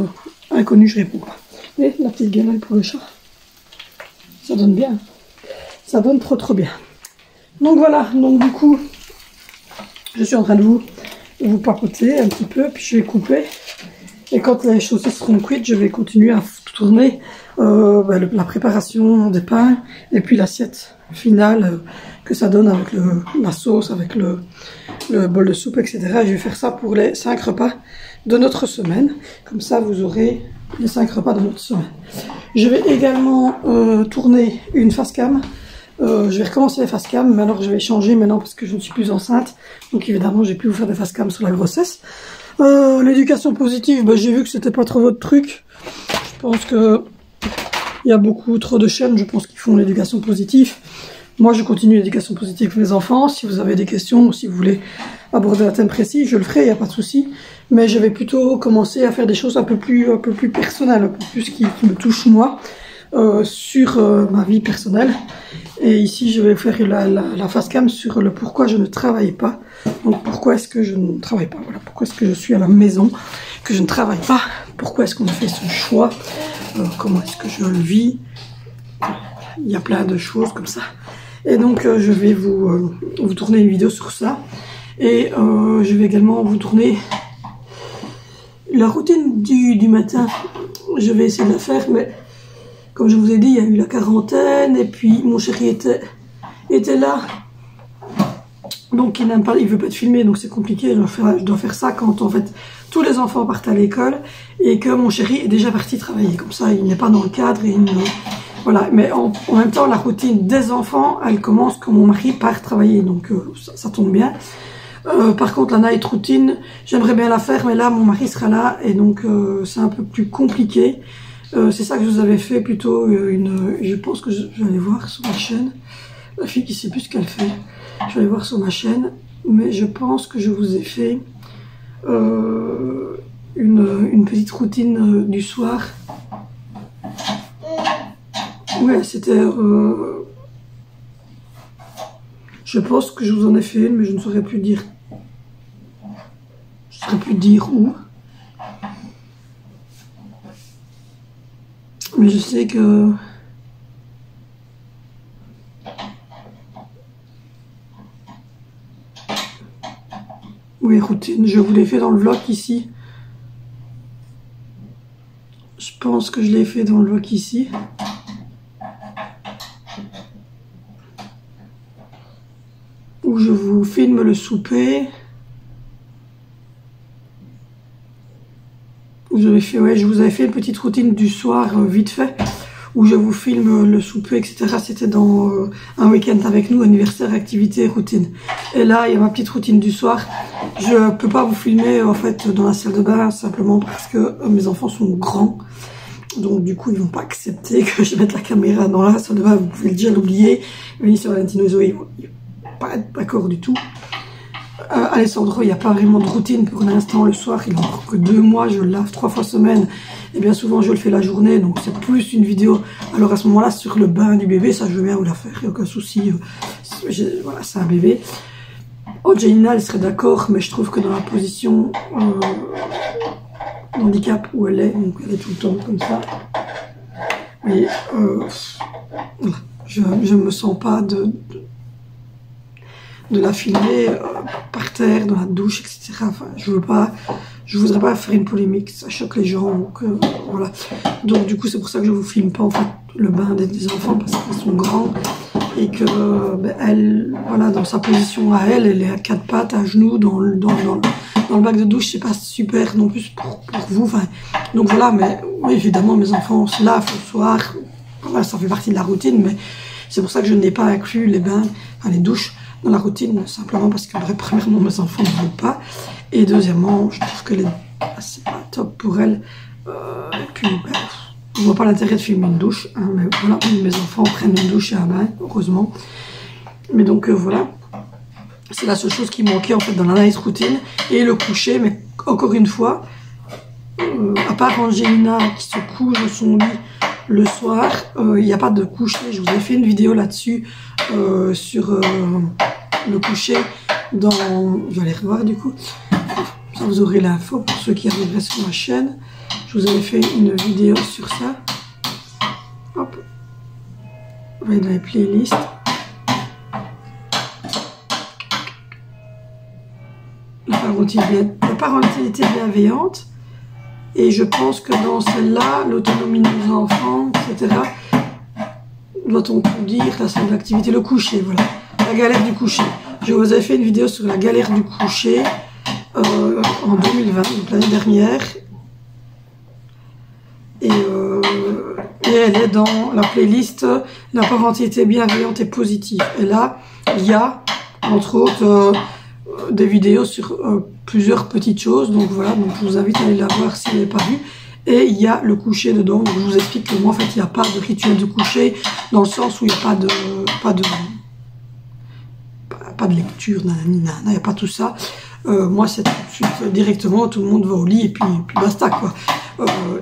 inconnu, je réponds pas. Et la petite guenille pour le chat. Ça donne bien. Ça donne trop bien. Donc voilà, donc du coup, je suis en train de vous papoter un petit peu, puis je vais couper. Et quand les chaussettes seront cuites, je vais continuer à tourner la préparation des pains et puis l'assiette finale que ça donne avec la sauce, avec le bol de soupe, etc. Je vais faire ça pour les 5 repas de notre semaine. Comme ça, vous aurez les 5 repas de notre semaine. Je vais également tourner une face cam. Je vais recommencer les face cam, mais alors je vais changer maintenant parce que je ne suis plus enceinte. Donc évidemment, j'ai pu vous faire des face cam sur la grossesse. L'éducation positive, j'ai vu que c'était pas trop votre truc. Je pense que il y a beaucoup trop de chaînes, je pense, qui font l'éducation positive. Moi, je continue l'éducation positive pour les enfants. Si vous avez des questions ou si vous voulez aborder un thème précis, je le ferai, il n'y a pas de souci. Mais je vais plutôt commencer à faire des choses un peu plus personnelles, un peu plus qui me touchent moi, sur ma vie personnelle. Et ici, je vais faire la face cam sur le pourquoi je ne travaille pas. Donc, pourquoi est-ce que je ne travaille pas? Voilà, pourquoi est-ce que je suis à la maison, que je ne travaille pas? Pourquoi est-ce qu'on a fait ce choix? Comment est-ce que je le vis? Il y a plein de choses comme ça. Et donc, je vais vous tourner une vidéo sur ça. Et je vais également vous tourner la routine du matin. Je vais essayer de la faire, mais comme je vous ai dit, il y a eu la quarantaine. Et puis, mon chéri était là. Donc, il veut pas être filmé, donc c'est compliqué. Je dois faire ça quand, en fait, tous les enfants partent à l'école et que mon chéri est déjà parti travailler. Comme ça, il n'est pas dans le cadre et voilà. Mais en même temps, la routine des enfants, elle commence quand mon mari part travailler. Donc, ça tombe bien. Par contre, la night routine, j'aimerais bien la faire, mais là, mon mari sera là et donc c'est un peu plus compliqué. C'est ça que je vous avais fait plutôt je pense que je vais aller voir sur ma chaîne. La fille qui sait plus ce qu'elle fait. Je vais aller voir sur ma chaîne, mais je pense que je vous ai fait une petite routine du soir. Ouais, c'était... je pense que je vous en ai fait une, mais je ne saurais plus dire. Je ne saurais plus dire où. Mais je sais que... Oui, routine, je vous l'ai fait dans le vlog ici. Je pense que je l'ai fait dans le vlog ici. Où je vous filme le souper. Ouais, je vous avais fait une petite routine du soir, vite fait. Où je vous filme le souper, etc. C'était dans un week-end avec nous, anniversaire, activité, routine. Et là, il y a ma petite routine du soir. Je peux pas vous filmer, en fait, dans la salle de bain, simplement parce que mes enfants sont grands. Donc, du coup, ils vont pas accepter que je mette la caméra dans la salle de bain. Vous pouvez déjà l'oublier. Vinicius, Valentino et Zoé, ils vont pas être d'accord du tout. Alessandro, il n'y a pas vraiment de routine pour l'instant. Le soir, il a encore que 2 mois, je le lave 3 fois semaine. Et bien souvent, je le fais la journée, donc c'est plus une vidéo. Alors à ce moment-là, sur le bain du bébé, ça je veux bien vous la faire, il n'y a aucun souci. Voilà, c'est un bébé. Angelina, elle serait d'accord, mais je trouve que dans la position handicap où elle est, donc elle est tout le temps comme ça. Mais voilà, je ne me sens pas de la filmer par terre, dans la douche, etc. Enfin, je voudrais pas faire une polémique, ça choque les gens, donc voilà. Donc du coup, c'est pour ça que je vous filme pas en fait le bain des enfants, parce qu'ils sont grands et que elle, voilà, dans sa position à elle est à 4 pattes, à genoux, dans le bac de douche, c'est pas super non plus pour vous. Enfin, donc voilà, mais oui, évidemment, mes enfants se lavent le soir, voilà, ça fait partie de la routine, mais c'est pour ça que je n'ai pas inclus les bains, enfin, les douches dans la routine, simplement parce que premièrement mes enfants ne veulent pas, et deuxièmement je trouve que c'est pas top pour elles, et puis je vois pas l'intérêt de filmer une douche, hein, mais voilà, mes enfants prennent une douche et un bain, heureusement. Mais donc voilà, c'est la seule chose qui manquait en fait dans la night routine, et le coucher, mais encore une fois, à part Angelina qui se couche de son lit le soir, il n'y a pas de coucher. Je vous ai fait une vidéo là-dessus sur le coucher dans... Je vais aller revoir du coup. Ça, vous aurez l'info pour ceux qui arriveraient sur ma chaîne. Je Je vous avais fait une vidéo sur ça. Hop. On va aller dans les playlists. La parentalité bienveillante. Et je pense que dans celle-là, l'autonomie de nos enfants, etc., doit-on tout dire, la salle d'activité, le coucher, voilà. La galère du coucher. Je vous avais fait une vidéo sur la galère du coucher en 2020, donc l'année dernière. Et elle est dans la playlist La parentalité bienveillante et positive. Et là, il y a, entre autres, des vidéos sur plusieurs petites choses. Donc voilà, donc je vous invite à aller la voir si vous n'avez pas vu. Et il y a le coucher dedans. Donc je vous explique que moi, en fait, il n'y a pas de rituel de coucher, dans le sens où il n'y a pas de lecture, il n'y a pas tout ça. Moi, c'est tout de suite directement, tout le monde va au lit et puis basta, quoi.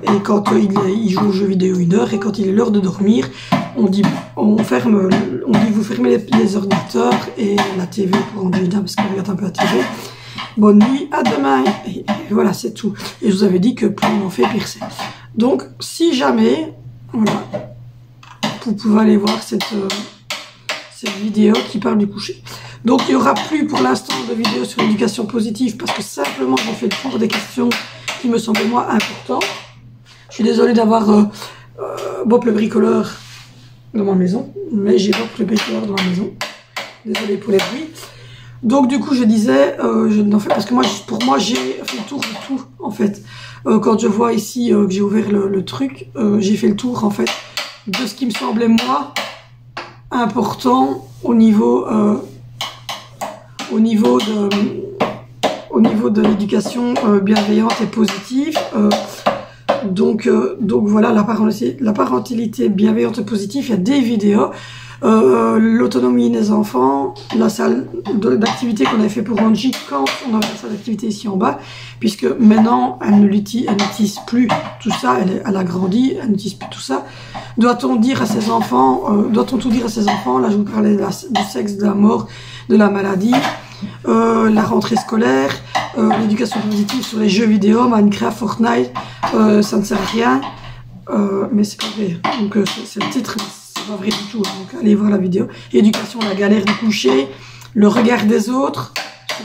Et quand il joue aux jeux vidéo 1 heure, et quand il est l'heure de dormir, on dit vous fermez les ordinateurs et la TV pour Angelina parce qu'elle regarde un peu la TV. Bonne nuit, à demain. Et voilà, c'est tout. Et je vous avais dit que plus on en fait, pire c'est. Donc, si jamais, voilà, vous pouvez aller voir cette vidéo qui parle du coucher. Donc, il n'y aura plus pour l'instant de vidéo sur l'éducation positive parce que simplement, j'ai fait le tour des questions qui me semblaient, moi, importantes. Je suis désolée d'avoir Bob le bricoleur dans ma maison, mais j'ai Bob le bricoleur dans la maison. Désolée pour les bruits. Donc, du coup, je disais, je n'en fais parce que moi, pour moi, j'ai fait le tour de tout, en fait. Quand je vois ici que j'ai ouvert le truc, j'ai fait le tour, en fait, de ce qui me semblait, moi, important au niveau de l'éducation bienveillante et positive. Donc voilà, la parentalité bienveillante et positive, il y a des vidéos. L'autonomie des enfants, la salle d'activité qu'on avait fait pour Angie quand on avait la salle d'activité ici en bas, puisque maintenant elle n'utilise plus tout ça, elle a grandi, elle n'utilise plus tout ça. Doit-on dire à ses enfants, doit-on tout dire à ses enfants? Là je vous parlais du sexe, de la mort, de la maladie, la rentrée scolaire, l'éducation positive sur les jeux vidéo, Minecraft, Fortnite, ça ne sert à rien, mais c'est pas vrai, donc c'est le titre. Pas vrai du tout, donc allez voir la vidéo. Éducation, la galère du coucher, le regard des autres,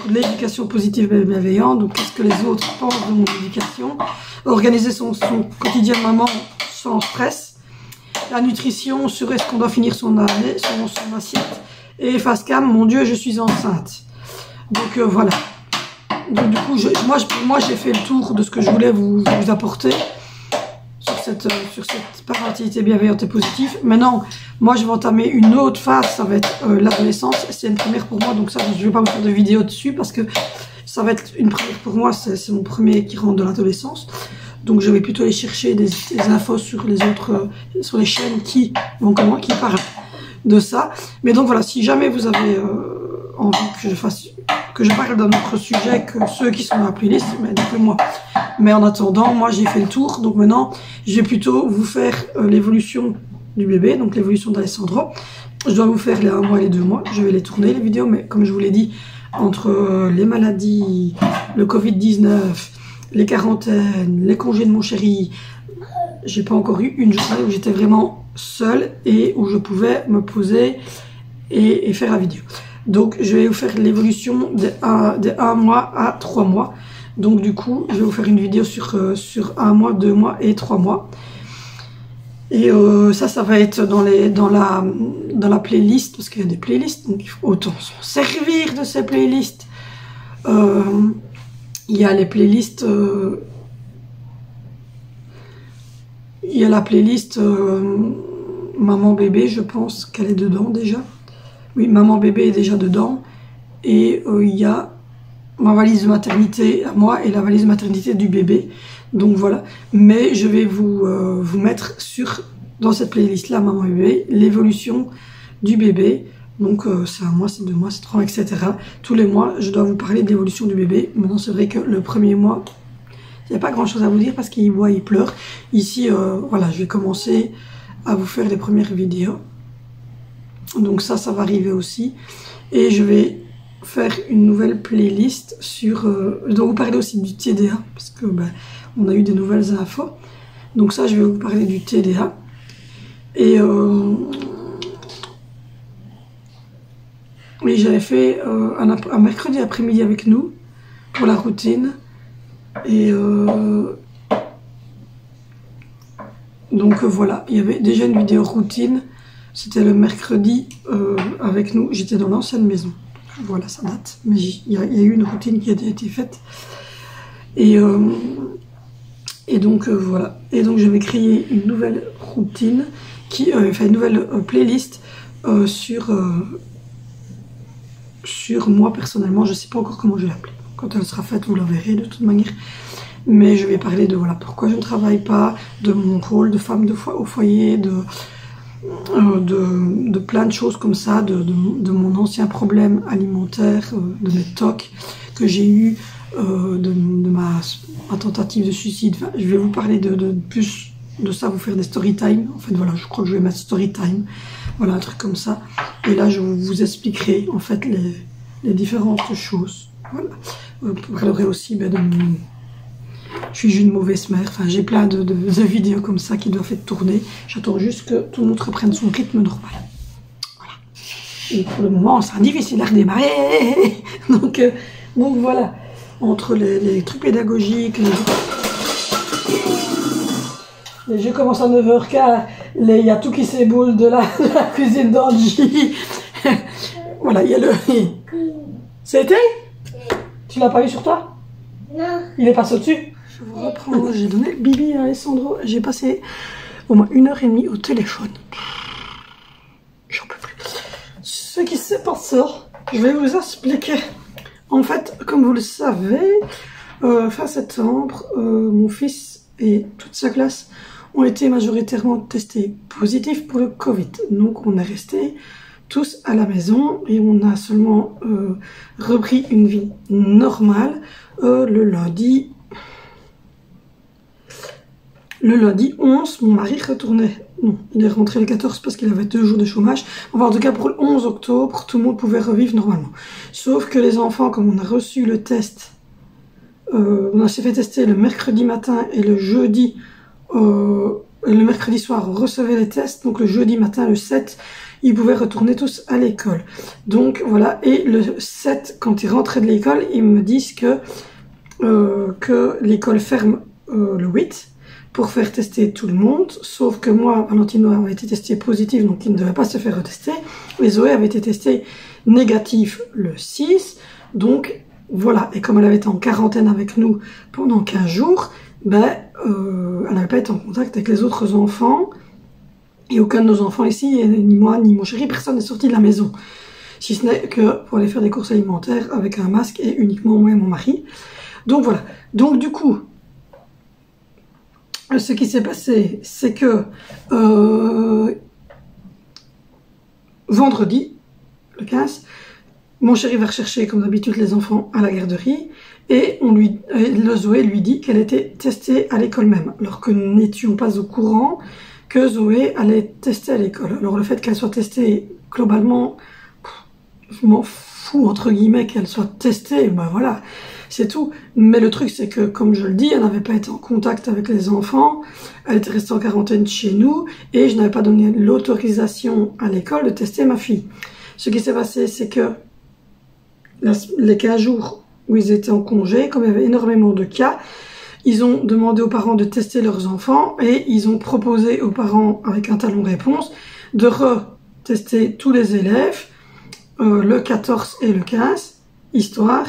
l'éducation positive et bienveillante, donc qu'est-ce que les autres pensent de mon éducation, organiser son quotidien de maman sans stress, la nutrition sur est-ce qu'on doit finir son assiette, et face cam, mon Dieu, je suis enceinte. Donc voilà. Donc du coup, moi j'ai fait le tour de ce que je voulais vous apporter sur cette parentalité bienveillante et positive. Maintenant, moi je vais entamer une autre phase, ça va être l'adolescence. C'est une première pour moi, donc ça je ne vais pas vous faire de vidéo dessus parce que ça va être une première pour moi, c'est mon premier qui rentre dans l'adolescence. Donc je vais plutôt aller chercher des infos sur les autres, sur les chaînes qui parlent de ça. Mais donc voilà, si jamais vous avez envie que je parle d'un autre sujet que ceux qui sont dans la playlist, mais dites-le-moi. Mais en attendant, moi j'ai fait le tour, donc maintenant je vais plutôt vous faire l'évolution du bébé, donc l'évolution d'Alessandro. Je dois vous faire les 1 mois et les 2 mois, je vais les tourner les vidéos, mais comme je vous l'ai dit, entre les maladies, le Covid-19, les quarantaines, les congés de mon chéri, j'ai pas encore eu une journée où j'étais vraiment seule et où je pouvais me poser et faire la vidéo. Donc je vais vous faire l'évolution des 1 mois à 3 mois. Donc du coup, je vais vous faire une vidéo sur 1 mois, 2 mois et 3 mois. Et ça va être dans la playlist, parce qu'il y a des playlists, donc il faut autant s'en servir de ces playlists. Il y a les playlists... il y a la playlist Maman Bébé, je pense qu'elle est dedans déjà. Oui, Maman Bébé est déjà dedans. Et il y a ma valise de maternité à moi et la valise de maternité du bébé. Donc voilà. Mais je vais vous mettre dans cette playlist-là, Maman Bébé, l'évolution du bébé. Donc c'est 1 mois, c'est 2 mois, c'est 3 mois, etc. Tous les mois, je dois vous parler de l'évolution du bébé. Maintenant, c'est vrai que le premier mois, il n'y a pas grand-chose à vous dire parce qu'il boit, il pleure. Ici, voilà, je vais commencer à vous faire les premières vidéos. Donc ça va arriver aussi. Et je vais faire une nouvelle playlist sur... je dois vous parler aussi du TDA, parce que on a eu des nouvelles infos. Donc ça, je vais vous parler du TDA. Et j'avais fait un mercredi après-midi avec nous pour la routine. Et donc voilà, il y avait déjà une vidéo routine. C'était le mercredi avec nous. J'étais dans l'ancienne maison. Voilà, ça date. Mais il y a eu une routine qui a été faite. Et donc voilà. Et donc j'avais créé une nouvelle routine, enfin une nouvelle playlist sur moi personnellement. Je sais pas encore comment je vais l'appeler. Quand elle sera faite, vous la verrez de toute manière. Mais je vais parler de voilà pourquoi je ne travaille pas, de mon rôle de femme au foyer, de plein de choses comme ça, de mon ancien problème alimentaire, de mes tocs que j'ai eu, de ma tentative de suicide. Enfin, je vais vous parler de plus de ça, vous faire des story time. En fait, voilà, je crois que je vais mettre story time. Voilà, un truc comme ça. Et là, je vous expliquerai en fait les différentes choses. Voilà. Vous parlerez aussi je suis une mauvaise mère. Enfin, j'ai plein de vidéos comme ça qui doivent être tournées. J'attends juste que tout le monde reprenne son rythme normal. Voilà. Et pour le moment, c'est difficile à redémarrer. Donc voilà. Entre les trucs pédagogiques, les jeux commencent à 9h15, il y a tout qui s'éboule de la cuisine d'Angie. Voilà, il y a le... C'était? Tu l'as pas eu sur toi? Non. Il est passé au-dessus? Je vous reprends, j'ai donné Bibi à Alessandro, j'ai passé au moins 1h30 au téléphone. J'en peux plus. Ce qui s'est passé, je vais vous expliquer. En fait, comme vous le savez, fin septembre, mon fils et toute sa classe ont été majoritairement testés positifs pour le Covid. Donc on est restés tous à la maison et on a seulement repris une vie normale le lundi 11, mon mari retournait. Non, il est rentré le 14 parce qu'il avait 2 jours de chômage. Enfin, en tout cas, pour le 11 octobre, tout le monde pouvait revivre normalement. Sauf que les enfants, comme on a reçu le test, on s'est fait tester le mercredi matin et le jeudi, le mercredi soir, on recevait les tests. Donc le jeudi matin, le 7, ils pouvaient retourner tous à l'école. Donc voilà, et le 7, quand ils rentraient de l'école, ils me disent que l'école ferme le 8 pour faire tester tout le monde, sauf que moi, Valentino avait été testé positif, donc il ne devait pas se faire retester, et Zoé avait été testée négatif le 6, donc voilà, et comme elle avait été en quarantaine avec nous pendant 15 jours, elle n'avait pas été en contact avec les autres enfants, et aucun de nos enfants ici, ni moi, ni mon chéri, personne n'est sorti de la maison, si ce n'est que pour aller faire des courses alimentaires avec un masque, et uniquement moi et mon mari. Donc voilà, donc du coup, ce qui s'est passé, c'est que vendredi, le 15, mon chéri va rechercher comme d'habitude les enfants à la garderie et le Zoé lui dit qu'elle était testée à l'école même, alors que nous n'étions pas au courant que Zoé allait tester à l'école. Alors le fait qu'elle soit testée globalement, je m'en fous entre guillemets qu'elle soit testée, voilà. C'est tout. Mais le truc, c'est que, comme je le dis, elle n'avait pas été en contact avec les enfants. Elle était restée en quarantaine chez nous. Et je n'avais pas donné l'autorisation à l'école de tester ma fille. Ce qui s'est passé, c'est que les 15 jours où ils étaient en congé, comme il y avait énormément de cas, ils ont demandé aux parents de tester leurs enfants. Et ils ont proposé aux parents, avec un talon réponse, de retester tous les élèves, le 14 et le 15, histoire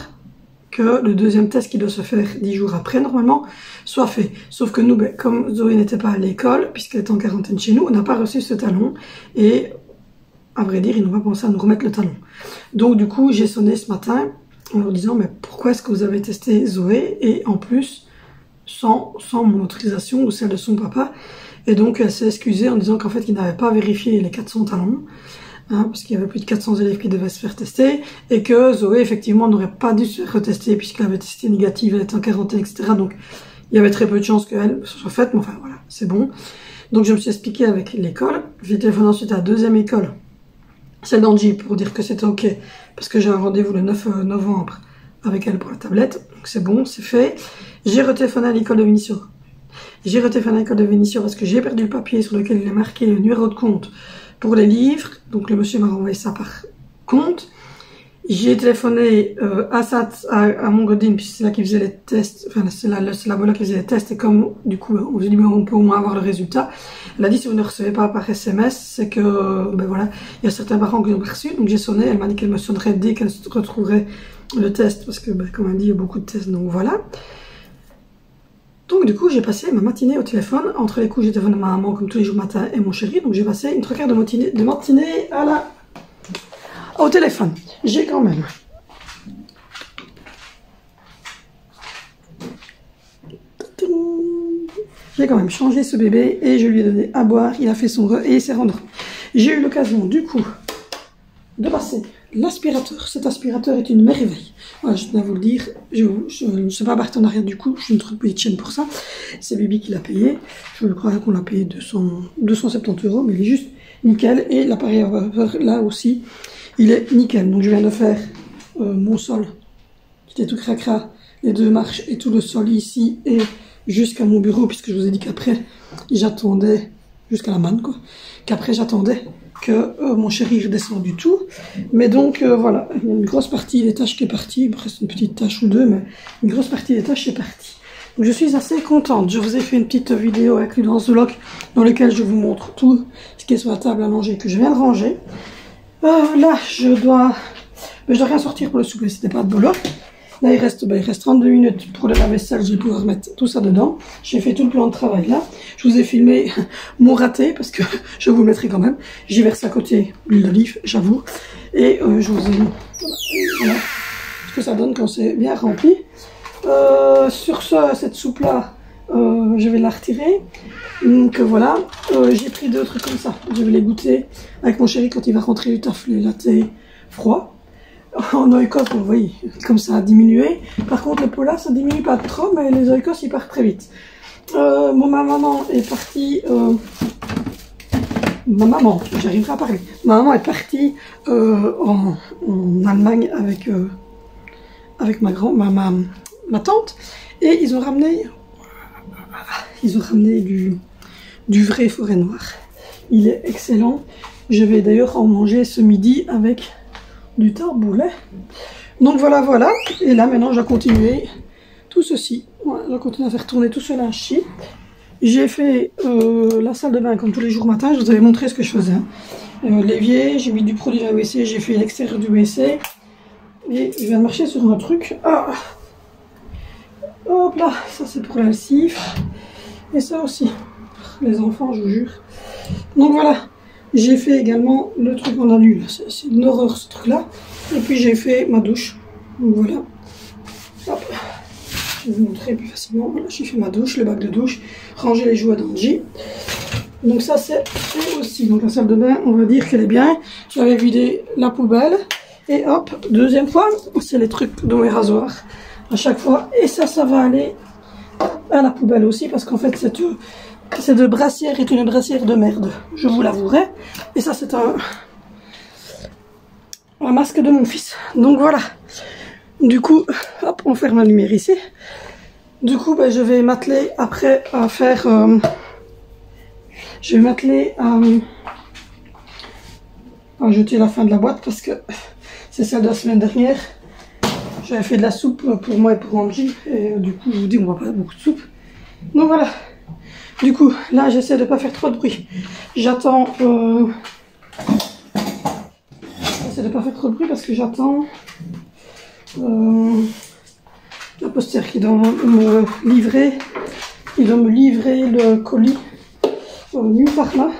que le deuxième test qui doit se faire 10 jours après, normalement, soit fait. Sauf que nous, comme Zoé n'était pas à l'école, puisqu'elle était en quarantaine chez nous, on n'a pas reçu ce talon. Et, à vrai dire, ils n'ont pas pensé à nous remettre le talon. Donc, du coup, j'ai sonné ce matin en leur disant, mais pourquoi est-ce que vous avez testé Zoé? Et en plus, sans mon autorisation ou celle de son papa. Et donc, elle s'est excusée en disant qu'en fait, ils n'avaient pas vérifié les 400 talons. Parce qu'il y avait plus de 400 élèves qui devaient se faire tester, et que Zoé, effectivement, n'aurait pas dû se faire retester, puisqu'elle avait testé négative, elle était en quarantaine, etc. Donc, il y avait très peu de chances qu'elle se soit faite, mais enfin, voilà, c'est bon. Donc, je me suis expliquée avec l'école. J'ai téléphoné ensuite à la deuxième école, celle d'Angie pour dire que c'était ok, parce que j'ai un rendez-vous le 9 novembre avec elle pour la tablette, donc c'est bon, c'est fait. J'ai retéléphoné à l'école de Vénissieux. J'ai retéléphoné à l'école de Vénissieux parce que j'ai perdu le papier sur lequel il est marqué le numéro de compte pour les livres, donc le monsieur m'a renvoyé ça par compte. J'ai téléphoné à Mongodin, puisque c'est là qui faisait les tests, enfin c'est la bola qui faisait les tests, et comme du coup on s'est dit on peut au moins avoir le résultat. Elle a dit si vous ne recevez pas par SMS, c'est que ben voilà, il y a certains parents qui ont reçu, donc j'ai sonné, elle m'a dit qu'elle me sonnerait dès qu'elle retrouverait le test, parce que ben, comme elle dit il y a beaucoup de tests, donc voilà. Donc du coup j'ai passé ma matinée au téléphone, entre les coups j'ai téléphoné à ma maman comme tous les jours matin et mon chéri, donc j'ai passé une 3/4 de matinée au téléphone. J'ai quand même changé ce bébé et je lui ai donné à boire, il a fait son et il s'est rendormi. J'ai eu l'occasion du coup de passer l'aspirateur. Cet aspirateur est une merveille. Voilà, je tiens à vous le dire, je ne sais pas partenariat du coup, je suis une trop petite chaîne pour ça. C'est Bibi qui l'a payé, je crois qu'on l'a payé 270 €, mais il est juste nickel. Et l'appareil là aussi, il est nickel. Donc je viens de faire mon sol, qui était tout cracra, les 2 marches et tout le sol ici et jusqu'à mon bureau, puisque je vous ai dit qu'après j'attendais, jusqu'à la manne quoi, qu'après j'attendais que mon chéri redescende du tout. Mais donc voilà, il y a une grosse partie des tâches qui est partie, il me reste une petite tâche ou deux, mais une grosse partie des tâches est partie. Donc je suis assez contente. Je vous ai fait une petite vidéo inclue dans ce vlog dans lequel je vous montre tout ce qui est sur la table à manger que je viens de ranger. Là, je dois rien sortir pour le souper, c'était pas de boulot. Là, il reste 32 minutes pour le lave-vaisselle, je vais pouvoir mettre tout ça dedans. J'ai fait tout le plan de travail là. Je vous ai filmé mon raté, parce que je vous le mettrai quand même. J'y verse à côté l'huile d'olive, j'avoue. Et je vous ai mis voilà ce que ça donne quand c'est bien rempli. Sur cette soupe-là, je vais la retirer. Donc voilà, j'ai pris 2 trucs comme ça. Je vais les goûter avec mon chéri quand il va rentrer du taf, les lattés froids. En oikos, vous voyez, comme ça a diminué. Par contre, le polar, ça diminue pas trop, mais les oikos, ils partent très vite. Ma maman est partie... ma maman, j'arriverai à parler. Ma maman est partie en Allemagne avec ma tante. Et ils ont ramené du vrai forêt noire. Il est excellent. Je vais d'ailleurs en manger ce midi avec du tarboulet. Donc voilà. Et là maintenant, j'ai continué tout ceci. Voilà, j'ai continué à faire tourner tout ce linge-ci. J'ai fait la salle de bain comme tous les jours matin. Je vous avais montré ce que je faisais. L'évier, j'ai mis du produit dans le WC, j'ai fait l'extérieur du WC. Et je viens de marcher sur un truc. Ah. Hop là, ça c'est pour la lessive. Et ça aussi. Les enfants, je vous jure. Donc voilà. J'ai fait également le truc en annule. C'est une horreur ce truc là. Et puis j'ai fait ma douche. Donc voilà. Hop. Je vais vous montrer plus facilement. Voilà, j'ai fait ma douche, le bac de douche. Ranger les jouets d'Angie. Donc ça c'est fait aussi. Donc la salle de bain, on va dire qu'elle est bien. J'avais vidé la poubelle. Et hop, deuxième fois, c'est les trucs de mes rasoirs. À chaque fois. Et ça va aller à la poubelle aussi. Parce qu'en fait cette brassière est une brassière de merde, je vous l'avouerai. Et ça, c'est un masque de mon fils. Donc voilà. Du coup, hop, on ferme la lumière ici. Du coup, ben, je vais m'atteler après à faire... je vais m'atteler à jeter la fin de la boîte parce que c'est celle de la semaine dernière. J'avais fait de la soupe pour moi et pour Angie. Et du coup, je vous dis, on va pas beaucoup de soupe. Donc voilà. Du coup, là, j'essaie de pas faire trop de bruit. J'attends... J'essaie de pas faire trop de bruit parce que j'attends... la postière qui doit me livrer. Il doit me livrer le colis New Pharma.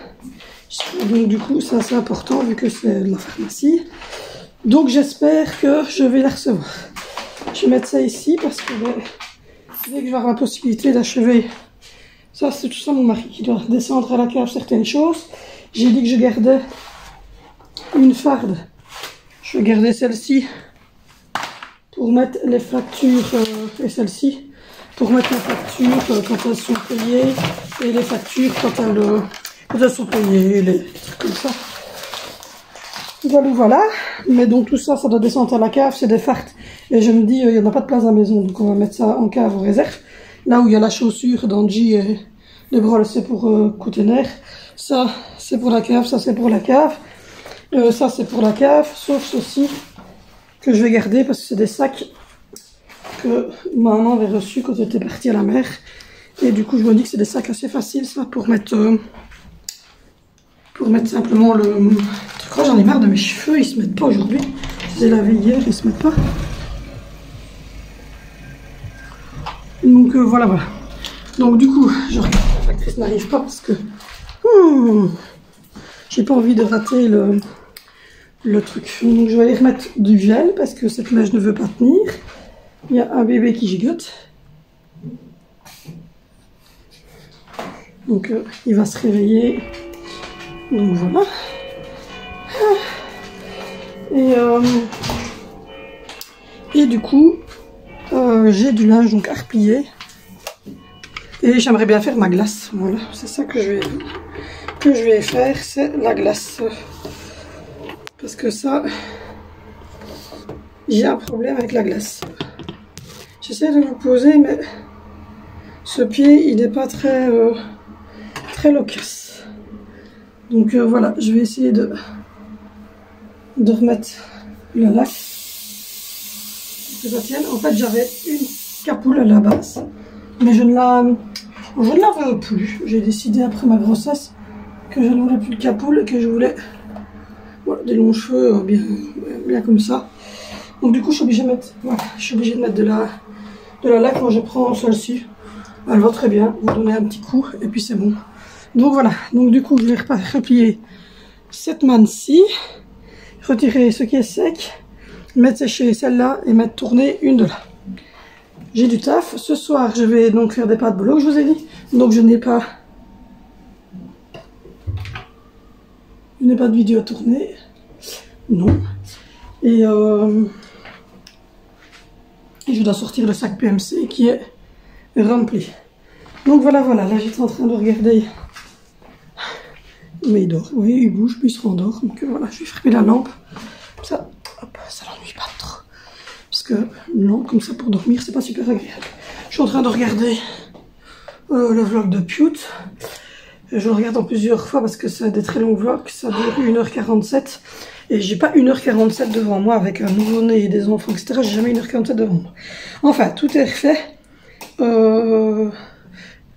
Donc du coup, c'est assez important vu que c'est de la pharmacie. Donc j'espère que je vais la recevoir. Je vais mettre ça ici parce que dès que je vais avoir la possibilité d'achever... Ça, c'est tout ça mon mari qui doit descendre à la cave certaines choses. J'ai dit que je gardais une farde. Je vais garder celle-ci pour mettre les factures et celle-ci pour mettre les factures quand elles sont payées et les factures quand elles sont payées, les trucs comme ça. Voilà. Mais donc tout ça, ça doit descendre à la cave, c'est des fartes. Et je me dis, il n'y en a pas de place à la maison, donc on va mettre ça en cave en réserve. Là où il y a la chaussure d'Angie et les brolles, c'est pour conteneur. Ça, c'est pour la cave, ça c'est pour la cave. Ça c'est pour la cave, sauf ceci que je vais garder parce que c'est des sacs que maman avait reçus quand elle était partie à la mer. Et du coup, je me dis que c'est des sacs assez faciles, ça, pour mettre simplement le truc. Oh, j'en ai marre de mes cheveux, ils se mettent pas aujourd'hui. Je les ai lavés hier, ils se mettent pas. Donc voilà. Donc du coup, je regarde, la factrice n'arrive pas parce que j'ai pas envie de rater le truc. Donc je vais aller remettre du gel parce que cette mèche ne veut pas tenir. Il y a un bébé qui gigote. Donc il va se réveiller. Donc voilà. Et du coup, j'ai du linge donc à replier. Et j'aimerais bien faire ma glace. Voilà, c'est ça que je vais faire, c'est la glace. Parce que ça, j'ai un problème avec la glace. J'essaie de vous poser, mais ce pied, il n'est pas très loquace. Donc voilà, je vais essayer de remettre le lac. Que ça tienne. En fait, j'avais une capoule à la base, mais je ne la veux plus. J'ai décidé après ma grossesse que je ne voulais plus de capoule et que je voulais des longs cheveux bien comme ça. Donc du coup, je suis obligée de mettre, de la laque quand je prends celle-ci. Elle va très bien, vous donnez un petit coup et puis c'est bon. Donc voilà, donc du coup, je vais replier cette manne-ci, retirer ce qui est sec, mettre sécher celle-là et mettre tourner une de là. J'ai du taf. Ce soir, je vais donc faire des pâtes bolo, je vous ai dit. Donc je n'ai pas de vidéo à tourner. Non. Et je dois sortir le sac PMC qui est rempli. Donc voilà, là j'étais en train de regarder. Mais il dort, oui, il bouge, puis il se rendort. Donc voilà, je vais fermer la lampe. Comme ça, hop, ça l'ennuie pas trop. Parce que une lampe comme ça pour dormir, c'est pas super agréable. Je suis en train de regarder le vlog de Pute. Je le regarde en plusieurs fois parce que c'est des très longs vlogs. Ça dure 1h47. Et j'ai pas 1h47 devant moi avec un nouveau-né et des enfants, etc. J'ai jamais 1h47 devant moi. Enfin, tout est fait.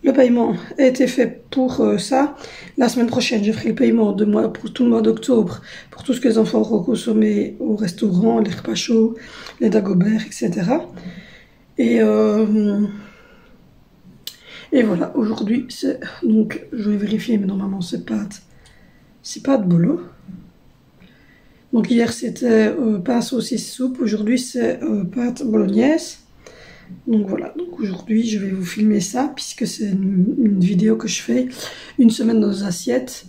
Le paiement a été fait pour ça. La semaine prochaine, je ferai le paiement pour tout le mois d'octobre, pour tout ce que les enfants auront consommé au restaurant, les repas chauds, les dagobert, etc. Et voilà, aujourd'hui, c'est donc, je vais vérifier, mais normalement, c'est pas de bolo. Donc hier, c'était pain saucisse soupe. Aujourd'hui, c'est pâte bolognaise. Donc voilà, donc aujourd'hui je vais vous filmer ça puisque c'est une vidéo que je fais une semaine dans nos assiettes.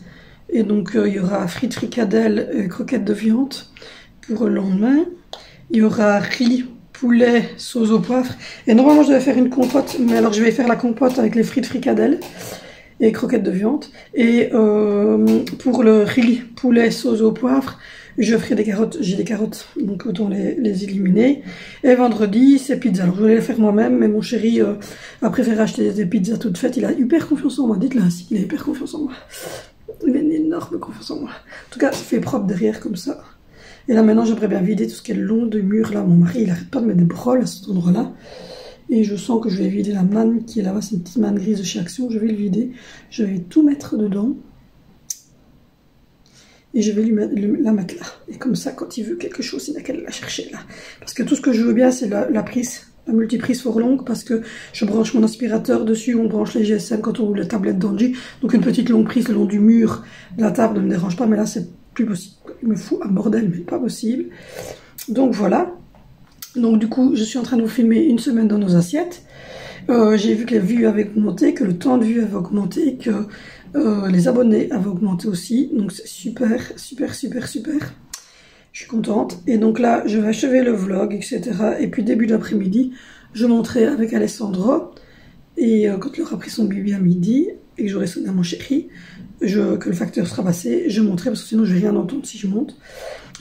Et donc il y aura frites fricadelles et croquettes de viande pour le lendemain. Il y aura riz, poulet, sauce au poivre. Et normalement je devais faire une compote, mais alors je vais faire la compote avec les frites fricadelles et croquettes de viande. Et pour le riz, poulet, sauce au poivre, je ferai des carottes, j'ai des carottes, donc autant les éliminer. Et vendredi, c'est pizza. Alors je voulais les faire moi-même, mais mon chéri a préféré acheter des pizzas toutes faites. Il a hyper confiance en moi, dites-le ainsi, il a hyper confiance en moi. Il a une énorme confiance en moi. En tout cas, ça fait propre derrière comme ça. Et là maintenant, j'aimerais bien vider tout ce qui est le long du mur là. Mon mari, il arrête pas de mettre des brolles à cet endroit-là. Et je sens que je vais vider la manne qui est là-bas, c'est une petite manne grise de chez Action. Je vais le vider, je vais tout mettre dedans. Et je vais la mettre là. Et comme ça, quand il veut quelque chose, il n'a qu'à la chercher là. Parce que tout ce que je veux bien, c'est la prise, la multiprise fort longue. Parce que je branche mon aspirateur dessus, on branche les GSM quand on ouvre la tablette d'Angie. Donc une petite longue prise le long du mur de la table ne me dérange pas. Mais là, c'est plus possible. Il me fout un bordel, mais pas possible. Donc voilà. Donc du coup, je suis en train de vous filmer une semaine dans nos assiettes. J'ai vu que les vues avaient augmenté, que le temps de vue avait augmenté, que les abonnés avaient augmenté aussi. Donc c'est super. Je suis contente. Et donc là, je vais achever le vlog, etc. Et puis début d'après-midi, je monterai avec Alessandro. Et quand il aura pris son bibi à midi, et que j'aurai sonné à mon chéri, que le facteur sera passé, je monterai, parce que sinon je vais rien entendre si je monte.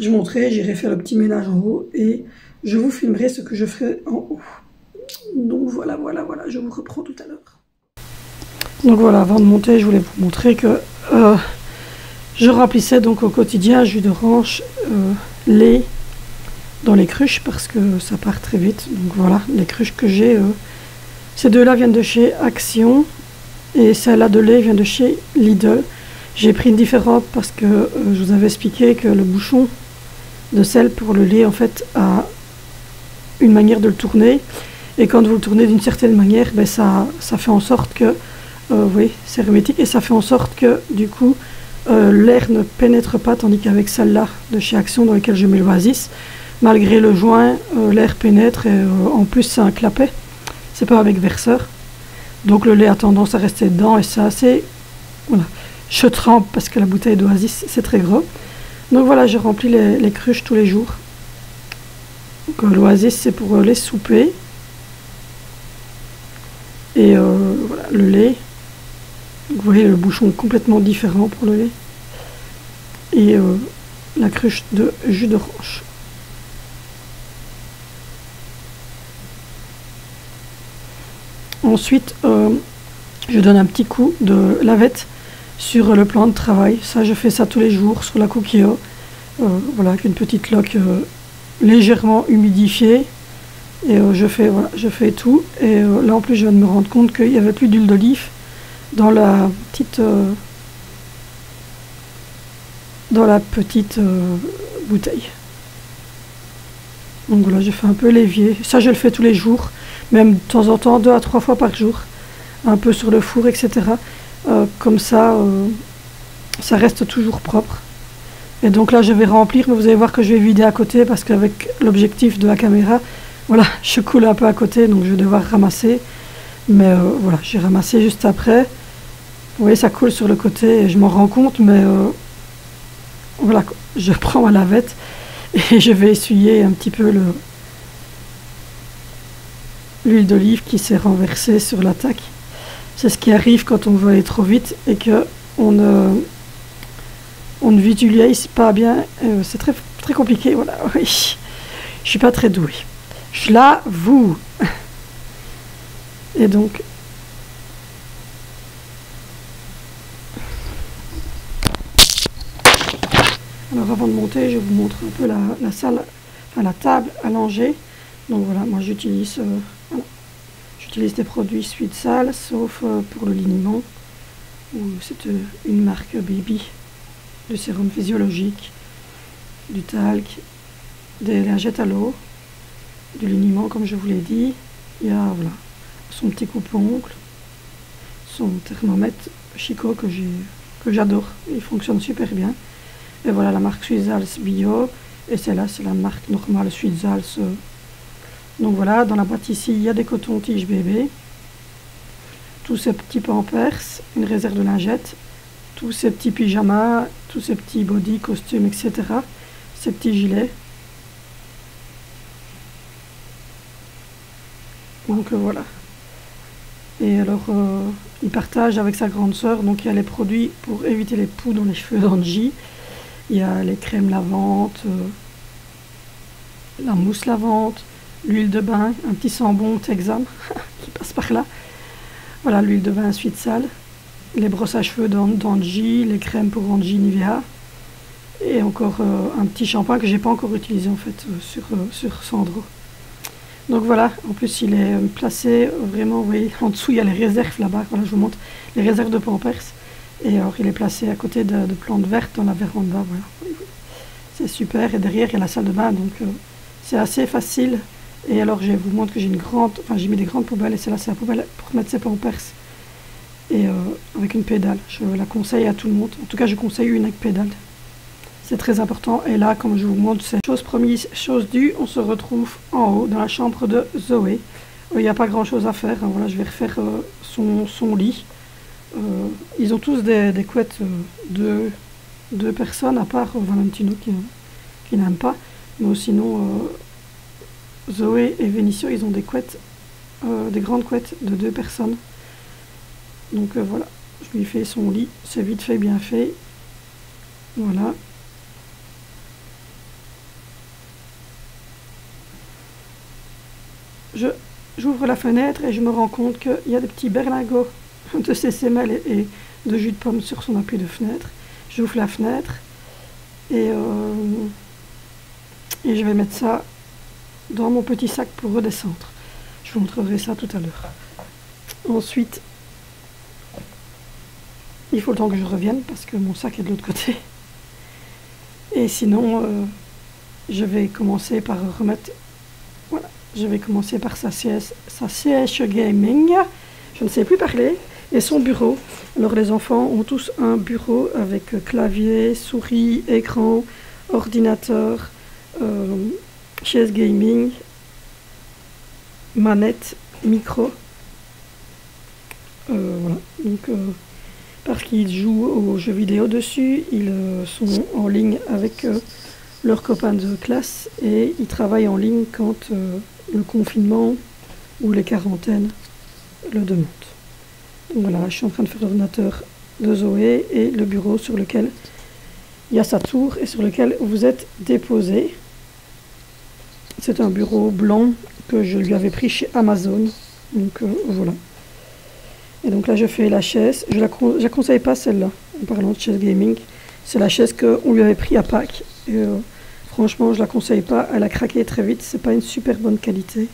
Je monterai, j'irai faire le petit ménage en haut et je vous filmerai ce que je ferai en haut. Donc voilà, je vous reprends tout à l'heure. Donc voilà, avant de monter, je voulais vous montrer que je remplissais donc au quotidien jus d'orange, lait dans les cruches parce que ça part très vite. Donc voilà, les cruches que j'ai, ces deux-là viennent de chez Action et celle-là de lait vient de chez Lidl. J'ai pris une différente parce que je vous avais expliqué que le bouchon de sel pour le lait en fait a une manière de le tourner et quand vous le tournez d'une certaine manière, ben ça fait en sorte que oui, c'est hermétique et ça fait en sorte que du coup l'air ne pénètre pas, tandis qu'avec celle-là de chez Action dans laquelle je mets l'Oasis, malgré le joint, l'air pénètre et en plus c'est un clapet, c'est pas avec verseur, donc le lait a tendance à rester dedans et c'est assez, voilà, je trempe parce que la bouteille d'Oasis c'est très gros. Donc voilà, je remplis les cruches tous les jours. L'Oasis c'est pour les souper et voilà, le lait. Vous voyez le bouchon est complètement différent pour le lait. Et la cruche de jus d'orange. Ensuite, je donne un petit coup de lavette sur le plan de travail. Ça, je fais ça tous les jours sur la Cookio. Voilà, avec une petite loque légèrement humidifiée. Et je fais tout. Et là, en plus, je viens de me rendre compte qu'il n'y avait plus d'huile d'olive dans la petite bouteille. Donc voilà, je fais un peu l'évier. Ça, je le fais tous les jours, même de temps en temps, 2 à 3 fois par jour, un peu sur le four, etc. Comme ça, ça reste toujours propre. Et donc là, je vais remplir, mais vous allez voir que je vais vider à côté parce qu'avec l'objectif de la caméra, voilà, je coule un peu à côté, donc je vais devoir ramasser. Mais voilà, j'ai ramassé juste après. Vous voyez, ça coule sur le côté et je m'en rends compte, mais voilà, je prends ma lavette et je vais essuyer un petit peu l'huile d'olive qui s'est renversée sur l'attaque. C'est ce qui arrive quand on veut aller trop vite et que on ne visualise pas bien. C'est très, très compliqué, voilà, oui. Je suis pas très douée. Je l'avoue. Et donc... Alors avant de monter, je vous montre un peu la salle, enfin la table à langer. Donc voilà, moi j'utilise des produits Sweet Sal, sauf pour le liniment, où c'est une marque Baby, de sérum physiologique, du talc, des lingettes à l'eau, du liniment comme je vous l'ai dit. Il y a voilà, son petit coupe-ongle, son thermomètre Chico que j'adore, il fonctionne super bien. Et voilà la marque Sweetzals Bio. Et celle-là, c'est la marque normale Sweetzals. Donc voilà, dans la boîte ici, il y a des cotons-tiges bébé. Tous ces petits pampers, une réserve de lingettes. Tous ces petits pyjamas, tous ces petits body, costumes, etc. Ces petits gilets. Donc voilà. Et alors, il partage avec sa grande sœur. Donc il y a les produits pour éviter les poux dans les cheveux d'Angie. Il y a les crèmes lavantes, la mousse lavante, l'huile de bain, un petit sambon Texam qui passe par là. Voilà, l'huile de bain Sweet Sal, les brosses à cheveux d'Angie, les crèmes pour Angie Nivea. Et encore un petit shampoing que j'ai pas encore utilisé en fait sur Sandro. Donc voilà, en plus il est placé vraiment, vous voyez, en dessous il y a les réserves là-bas. Voilà, je vous montre les réserves de Pampers. Et alors il est placé à côté de plantes vertes dans la véranda, voilà. C'est super. Et derrière il y a la salle de bain, donc c'est assez facile. Et alors je vous montre que j'ai j'ai mis des grandes poubelles et celle-là c'est la poubelle pour mettre ses Pampers. Et avec une pédale, je la conseille à tout le monde. En tout cas je conseille une avec pédale. C'est très important. Et là, comme je vous montre, c'est chose promise, chose due. On se retrouve en haut dans la chambre de Zoé. Il n'y a pas grand chose à faire, hein. Voilà, je vais refaire son lit. Ils ont tous des couettes de 2 personnes, à part Valentino qui n'aime pas. Mais sinon, Zoé et Vénicio, ils ont des couettes, des grandes couettes de 2 personnes. Donc voilà. Je lui fais son lit, c'est vite fait, bien fait. Voilà. J'ouvre la fenêtre et je me rends compte qu'il y a des petits berlingots de CCML et de jus de pomme sur son appui de fenêtre. J'ouvre la fenêtre et je vais mettre ça dans mon petit sac pour redescendre. Je vous montrerai ça tout à l'heure. Ensuite, il faut le temps que je revienne parce que mon sac est de l'autre côté. Et sinon, je vais commencer par remettre... Voilà, je vais commencer par sa siège gaming. Je ne sais plus parler. Et son bureau. Alors les enfants ont tous un bureau avec clavier, souris, écran, ordinateur, chaise gaming, manette, micro. Voilà. Donc, parce qu'ils jouent aux jeux vidéo dessus, ils sont en ligne avec leurs copains de classe et ils travaillent en ligne quand le confinement ou les quarantaines le demandent. Donc voilà, je suis en train de faire l'ordinateur de Zoé et le bureau sur lequel il y a sa tour et sur lequel vous êtes déposé. C'est un bureau blanc que je lui avais pris chez Amazon. Donc voilà. Et donc là je fais la chaise. Je la conseille pas celle-là, en parlant de chaise gaming. C'est la chaise qu'on lui avait pris à Pâques. Et franchement je la conseille pas, elle a craqué très vite, c'est pas une super bonne qualité.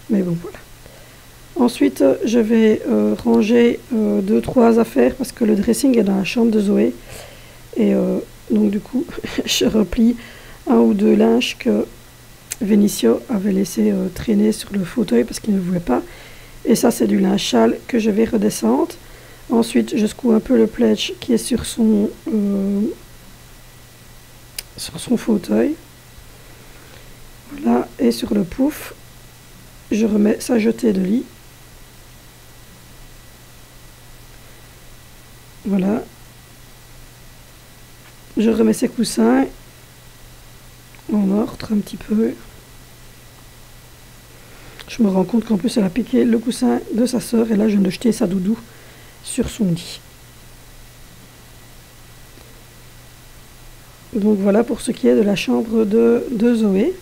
Mais bon voilà. Ensuite, je vais ranger 2-3 affaires parce que le dressing est dans la chambre de Zoé. Et donc du coup, je replie 1 ou 2 linges que Vinicio avait laissé traîner sur le fauteuil parce qu'il ne voulait pas. Et ça, c'est du linge sale que je vais redescendre. Ensuite, je secoue un peu le pledge qui est sur son fauteuil. Voilà, et sur le pouf, je remets sa jetée de lit. Voilà. Je remets ses coussins en ordre un petit peu. Je me rends compte qu'en plus elle a piqué le coussin de sa sœur et là je viens de jeter sa doudou sur son lit. Donc voilà pour ce qui est de la chambre de Zoé.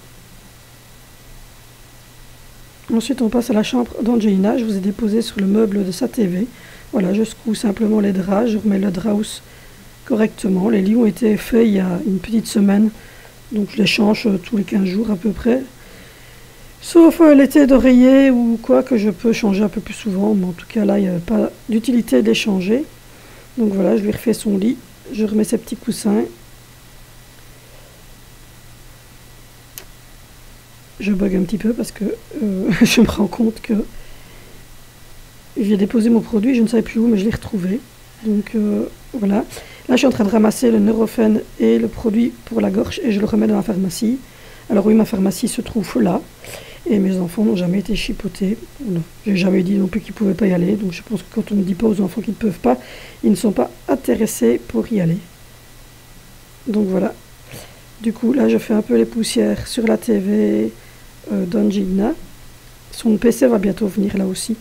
Ensuite on passe à la chambre d'Angelina. Je vous ai déposé sur le meuble de sa TV. Voilà, je secoue simplement les draps, je remets le draphouse correctement. Les lits ont été faits il y a une petite semaine, donc je les change tous les 15 jours à peu près. Sauf l'été d'oreiller ou quoi que je peux changer un peu plus souvent, mais en tout cas là il n'y a pas d'utilité de les changer. Donc voilà, je lui refais son lit, je remets ses petits coussins. Je bug un petit peu parce que je me rends compte que j'ai déposé mon produit, je ne savais plus où, mais je l'ai retrouvé. Donc voilà. Là, je suis en train de ramasser le Nurofen et le produit pour la gorge et je le remets dans la pharmacie. Alors oui, ma pharmacie se trouve là. Et mes enfants n'ont jamais été chipotés. Voilà. J'ai jamais dit non plus qu'ils ne pouvaient pas y aller. Donc je pense que quand on ne dit pas aux enfants qu'ils ne peuvent pas, ils ne sont pas intéressés pour y aller. Donc voilà. Du coup, là, je fais un peu les poussières sur la TV d'Angelina. Son PC va bientôt venir là aussi.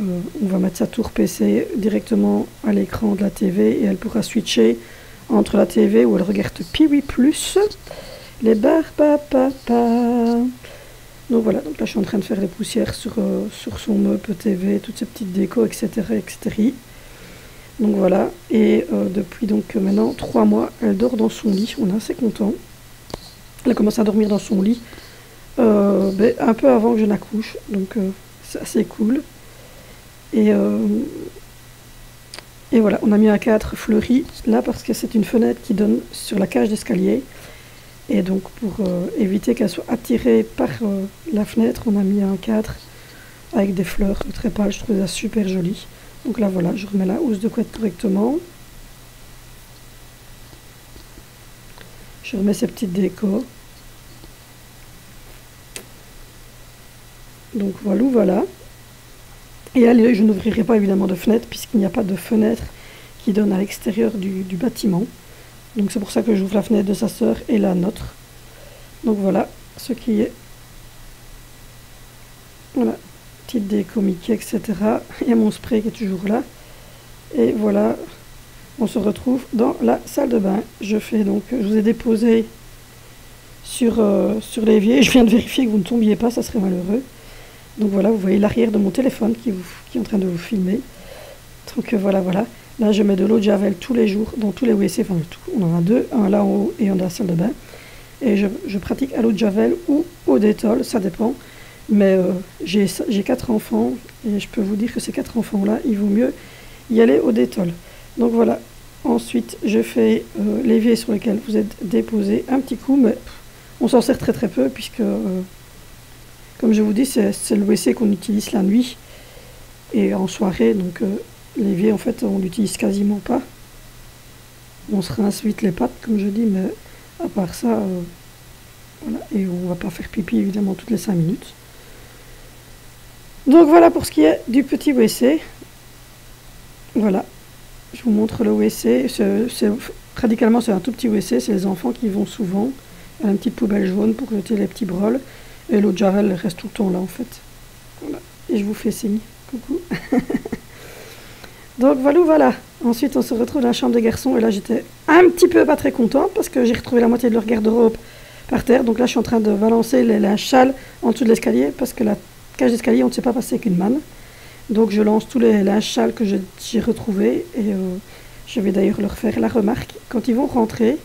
On va mettre sa tour PC directement à l'écran de la TV et elle pourra switcher entre la TV où elle regarde Piwi+, les Barbapapa. Donc voilà, donc là je suis en train de faire les poussières sur son meuble TV, toutes ces petites décos, etc. etc. Donc voilà, et depuis donc maintenant 3 mois, elle dort dans son lit, on est assez content. Elle a commencé à dormir dans son lit un peu avant que je n'accouche, donc c'est assez cool. Et voilà, on a mis un cadre fleuri là parce que c'est une fenêtre qui donne sur la cage d'escalier. Et donc pour éviter qu'elle soit attirée par la fenêtre, on a mis un cadre avec des fleurs très pâles. Je trouve ça super joli. Donc là voilà, je remets la housse de couette correctement. Je remets ces petites décos. Donc voilà. Et là, je n'ouvrirai pas évidemment de fenêtre puisqu'il n'y a pas de fenêtre qui donne à l'extérieur du bâtiment. Donc c'est pour ça que j'ouvre la fenêtre de sa sœur et la nôtre. Donc voilà ce qui est. Voilà, petite déco Mickey, etc. Et mon spray qui est toujours là. Et voilà, on se retrouve dans la salle de bain. Je vous ai déposé sur l'évier. Je viens de vérifier que vous ne tombiez pas, ça serait malheureux. Donc voilà, vous voyez l'arrière de mon téléphone qui est en train de vous filmer. Donc voilà. Là, je mets de l'eau de Javel tous les jours dans tous les WC. Enfin, on en a deux, un là en haut et un dans la salle de bain. Et je pratique à l'eau de Javel ou au Dettol, ça dépend. Mais j'ai 4 enfants et je peux vous dire que ces 4 enfants-là, il vaut mieux y aller au Dettol. Donc voilà. Ensuite, je fais l'évier sur lequel vous êtes déposé un petit coup, mais on s'en sert très peu puisque, comme je vous dis, c'est le WC qu'on utilise la nuit et en soirée. Donc l'évier, en fait, on l'utilise quasiment pas. On se rince vite les pattes, comme je dis, mais à part ça, voilà. Et on va pas faire pipi, évidemment, toutes les 5 minutes. Donc voilà pour ce qui est du petit WC. Voilà. Je vous montre le WC. Radicalement, c'est un tout petit WC. C'est les enfants qui y vont souvent. Il y a une petite poubelle jaune pour jeter les petits brols. Et l'eau de Javel reste tout le temps là, en fait. Voilà. Et je vous fais signe. Coucou. Donc voilà. Ensuite, on se retrouve dans la chambre des garçons. Et là, j'étais un petit peu pas très contente parce que j'ai retrouvé la moitié de leur garde-robe par terre. Donc là, je suis en train de balancer les linges sales en dessous de l'escalier parce que la cage d'escalier, on ne sait pas passer avec une manne. Donc je lance tous les linges sales que j'ai retrouvés et je vais d'ailleurs leur faire la remarque quand ils vont rentrer.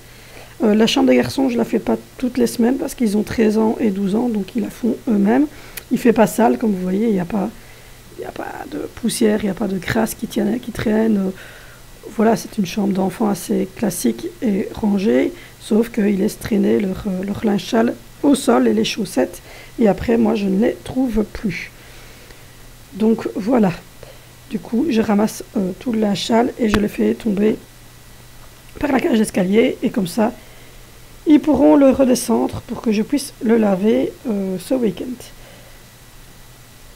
La chambre des garçons, je la fais pas toutes les semaines parce qu'ils ont 13 ans et 12 ans, donc ils la font eux-mêmes. Il fait pas sale, comme vous voyez, il n'y a pas de poussière, il n'y a pas de crasse qui traîne. Voilà, c'est une chambre d'enfant assez classique et rangée, sauf qu'ils laissent traîner leur linge sale au sol et les chaussettes. Et après, moi, je ne les trouve plus. Donc voilà, du coup je ramasse tout le linge sale et je le fais tomber par la cage d'escalier et comme ça ils pourront le redescendre pour que je puisse le laver ce week-end.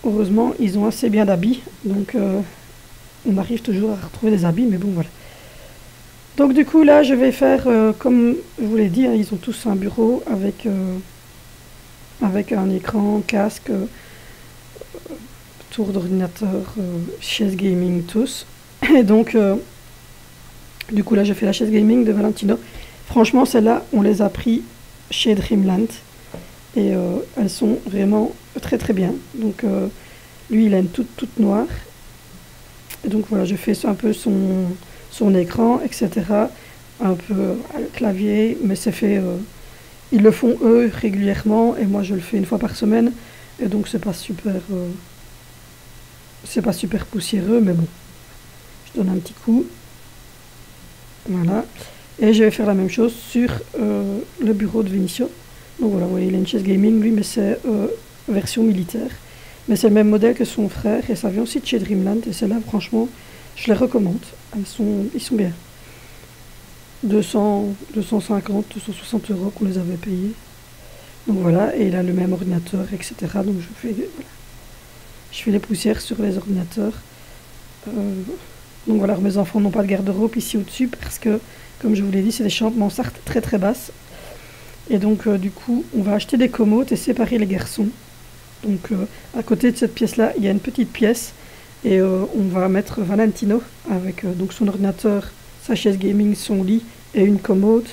Heureusement ils ont assez bien d'habits, donc on arrive toujours à retrouver des habits, mais bon voilà. Donc du coup là je vais faire comme je vous l'ai dit, hein, ils ont tous un bureau avec un écran, casque, tour d'ordinateur, chaise gaming, tous. Et donc, du coup, là, j'ai fait la chaise gaming de Valentino. Franchement, celles-là, on les a pris chez Dreamland. Et elles sont vraiment très très bien. Donc, lui, il a une toute noire. Et donc, voilà, je fais un peu son écran, etc. Un peu le clavier, mais c'est fait... ils le font, eux, régulièrement. Et moi, je le fais une fois par semaine. Et donc, c'est pas super poussiéreux, mais bon, je donne un petit coup, voilà, et je vais faire la même chose sur le bureau de Vinicio. Donc voilà, vous voyez, il a une chaise gaming, lui, mais c'est version militaire, mais c'est le même modèle que son frère, et ça vient aussi de chez Dreamland, et celle-là, franchement, je les recommande, ils sont bien, 250, 260 euros qu'on les avait payés, donc voilà, et il a le même ordinateur, etc., donc je fais les poussières sur les ordinateurs. Donc voilà, mes enfants n'ont pas de garde-robe ici au-dessus parce que, comme je vous l'ai dit, c'est des chambres mansardes très très basses. Et donc, du coup, on va acheter des commodes et séparer les garçons. Donc, à côté de cette pièce-là, il y a une petite pièce. Et on va mettre Valentino avec donc son ordinateur, sa chaise gaming, son lit et une commode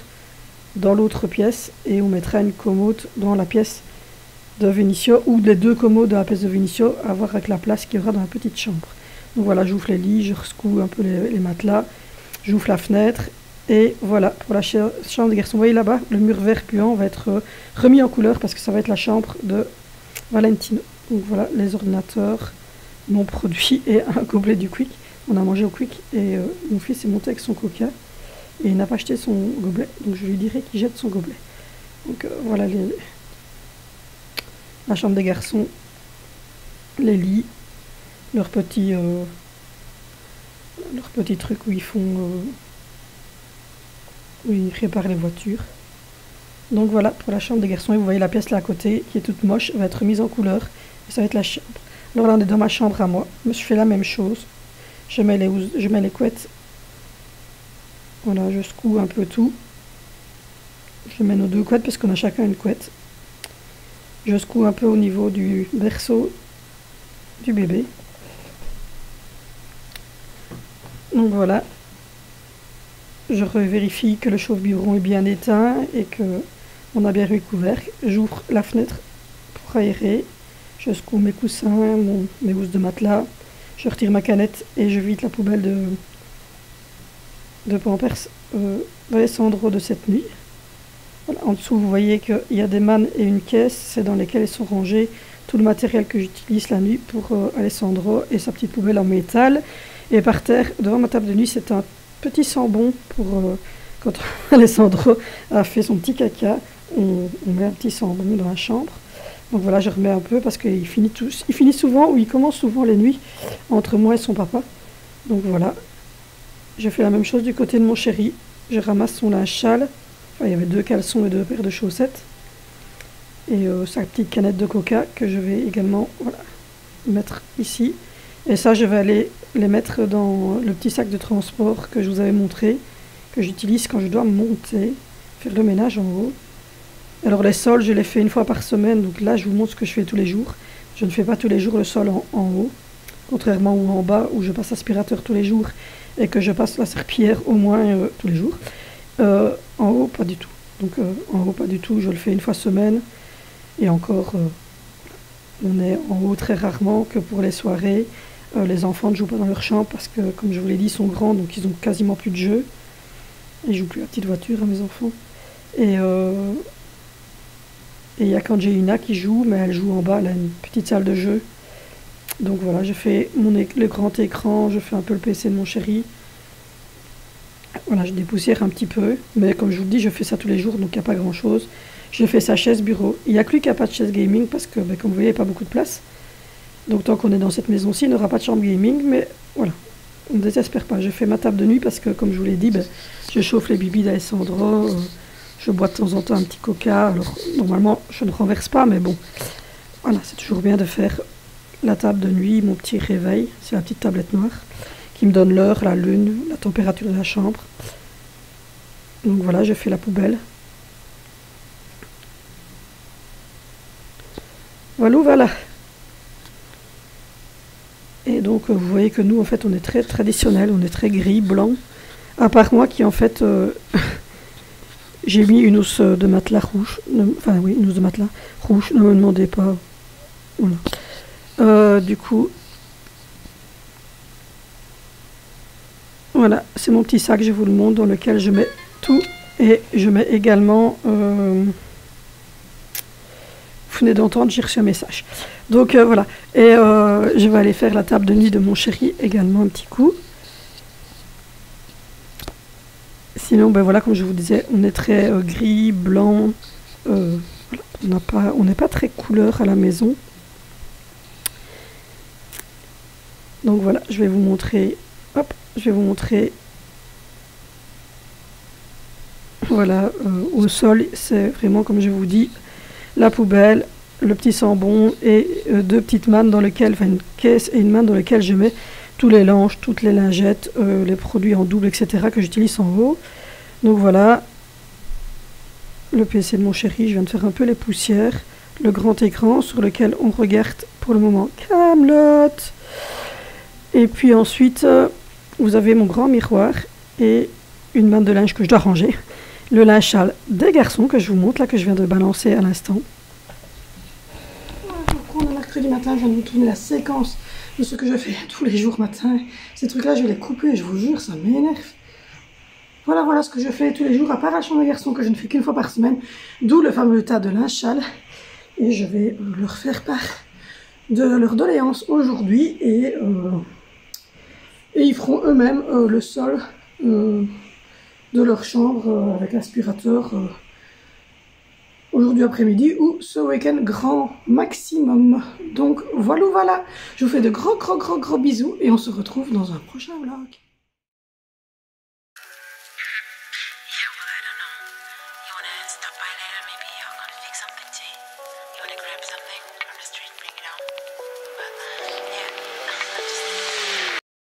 dans l'autre pièce. Et on mettra une commode dans la pièce de Vinicio, ou les 2 commodes de la pièce de Vinicio, à voir avec la place qu'il y aura dans la petite chambre. Donc voilà, j'ouvre les lits, je rescoue un peu les matelas, j'ouvre la fenêtre, et voilà, pour la chambre des garçons. Vous voyez là-bas, le mur vert puant va être remis en couleur, parce que ça va être la chambre de Valentino. Donc voilà, les ordinateurs, mon produit et un gobelet du Quick. On a mangé au Quick, et mon fils est monté avec son coca, et il n'a pas acheté son gobelet, donc je lui dirai qu'il jette son gobelet. Donc voilà la chambre des garçons, les lits, leur petit truc où ils réparent les voitures. Donc voilà pour la chambre des garçons, et vous voyez la pièce là à côté qui est toute moche va être mise en couleur et ça va être la chambre. Alors là on est dans ma chambre à moi, je fais la même chose, je mets les couettes, voilà, je secoue un peu tout, je mets nos 2 couettes parce qu'on a chacun une couette. Je secoue un peu au niveau du berceau du bébé. Donc voilà, je vérifie que le chauffe-biberon est bien éteint et que on a bien mis le couvercle. J'ouvre la fenêtre pour aérer. Je secoue mes coussins, mes housses de matelas. Je retire ma canette et je vide la poubelle de Pampers dans les cendres de cette nuit. Voilà, en dessous, vous voyez qu'il y a des mannes et une caisse, c'est dans lesquelles sont rangés tout le matériel que j'utilise la nuit pour Alessandro et sa petite poubelle en métal. Et par terre, devant ma table de nuit, c'est un petit sambon pour quand Alessandro a fait son petit caca, on met un petit sambon dans la chambre. Donc voilà, je remets un peu parce qu'il finit souvent ou il commence souvent les nuits entre moi et son papa. Donc voilà, je fais la même chose du côté de mon chéri. Je ramasse son linge sale. Enfin, il y avait 2 caleçons et 2 paires de chaussettes. Et sa petite canette de coca que je vais également mettre ici. Et ça, je vais aller les mettre dans le petit sac de transport que je vous avais montré, que j'utilise quand je dois monter, faire le ménage en haut. Alors les sols, je les fais une fois par semaine, donc là, je vous montre ce que je fais tous les jours. Je ne fais pas tous les jours le sol en haut, contrairement où en bas, où je passe aspirateur tous les jours et que je passe la serpillière au moins tous les jours. En haut, pas du tout. Donc en haut, pas du tout, je le fais une fois semaine. Et encore, on est en haut très rarement que pour les soirées. Les enfants ne jouent pas dans leur chambre parce que, comme je vous l'ai dit, ils sont grands, donc ils ont quasiment plus de jeux. Ils jouent plus à la petite voiture, à mes enfants. Et il y a Kanjeina qui joue, mais elle joue en bas, elle a une petite salle de jeu. Donc voilà, je fais le grand écran, je fais un peu le PC de mon chéri. Voilà, je dépoussière un petit peu, mais comme je vous le dis, je fais ça tous les jours, donc il n'y a pas grand-chose. Je fais sa chaise bureau. Il n'y a que lui qui n'a pas de chaise gaming, parce que, comme vous voyez, il n'y a pas beaucoup de place. Donc tant qu'on est dans cette maison-ci, il n'aura pas de chambre gaming, mais voilà, on ne désespère pas. Je fais ma table de nuit, parce que, comme je vous l'ai dit, je chauffe les bibis d'Alessandro, je bois de temps en temps un petit coca. Alors, normalement, je ne renverse pas, mais bon, voilà, c'est toujours bien de faire la table de nuit, mon petit réveil, c'est la petite tablette noire, qui me donne l'heure, la lune, la température de la chambre. Donc voilà, je fais la poubelle. Voilà. Et donc, vous voyez que nous, en fait, on est très traditionnel, on est très gris, blanc. À part moi qui, en fait, j'ai mis une housse de matelas rouge. Enfin, oui, une housse de matelas rouge, ne me demandez pas. Voilà. Du coup, voilà, c'est mon petit sac, je vous le montre, dans lequel je mets tout. Et je mets également... vous venez d'entendre, j'ai reçu un message. Donc voilà. Et je vais aller faire la table de nuit de mon chéri également un petit coup. Sinon, voilà, comme je vous disais, on est très gris, blanc. Voilà, on n'est pas très couleur à la maison. Donc voilà, je vais vous montrer. Hop, je vais vous montrer. Voilà, au sol, c'est vraiment, comme je vous dis, la poubelle, le petit sambon et 2 petites mannes dans lesquelles, enfin une caisse et une manne dans lesquelles je mets tous les linges, toutes les lingettes, les produits en double, etc. que j'utilise en haut. Donc voilà, le PC de mon chéri, je viens de faire un peu les poussières, le grand écran sur lequel on regarde pour le moment Kaamelott. Et puis ensuite, vous avez mon grand miroir et une manne de linge que je dois ranger. Le linge sale des garçons que je vous montre, là, que je viens de balancer à l'instant. On est mercredi matin, je viens de vous tourner la séquence de ce que je fais tous les jours matin. Ces trucs-là, je vais les couper, je vous jure, ça m'énerve. Voilà ce que je fais tous les jours, à part la chambre des garçons que je ne fais qu'une fois par semaine, d'où le fameux tas de linge sale. Et je vais leur faire part de leur doléance aujourd'hui et ils feront eux-mêmes le sol de leur chambre avec l'aspirateur aujourd'hui après-midi ou ce week-end grand maximum. Donc voilà, je vous fais de gros bisous et on se retrouve dans un prochain vlog.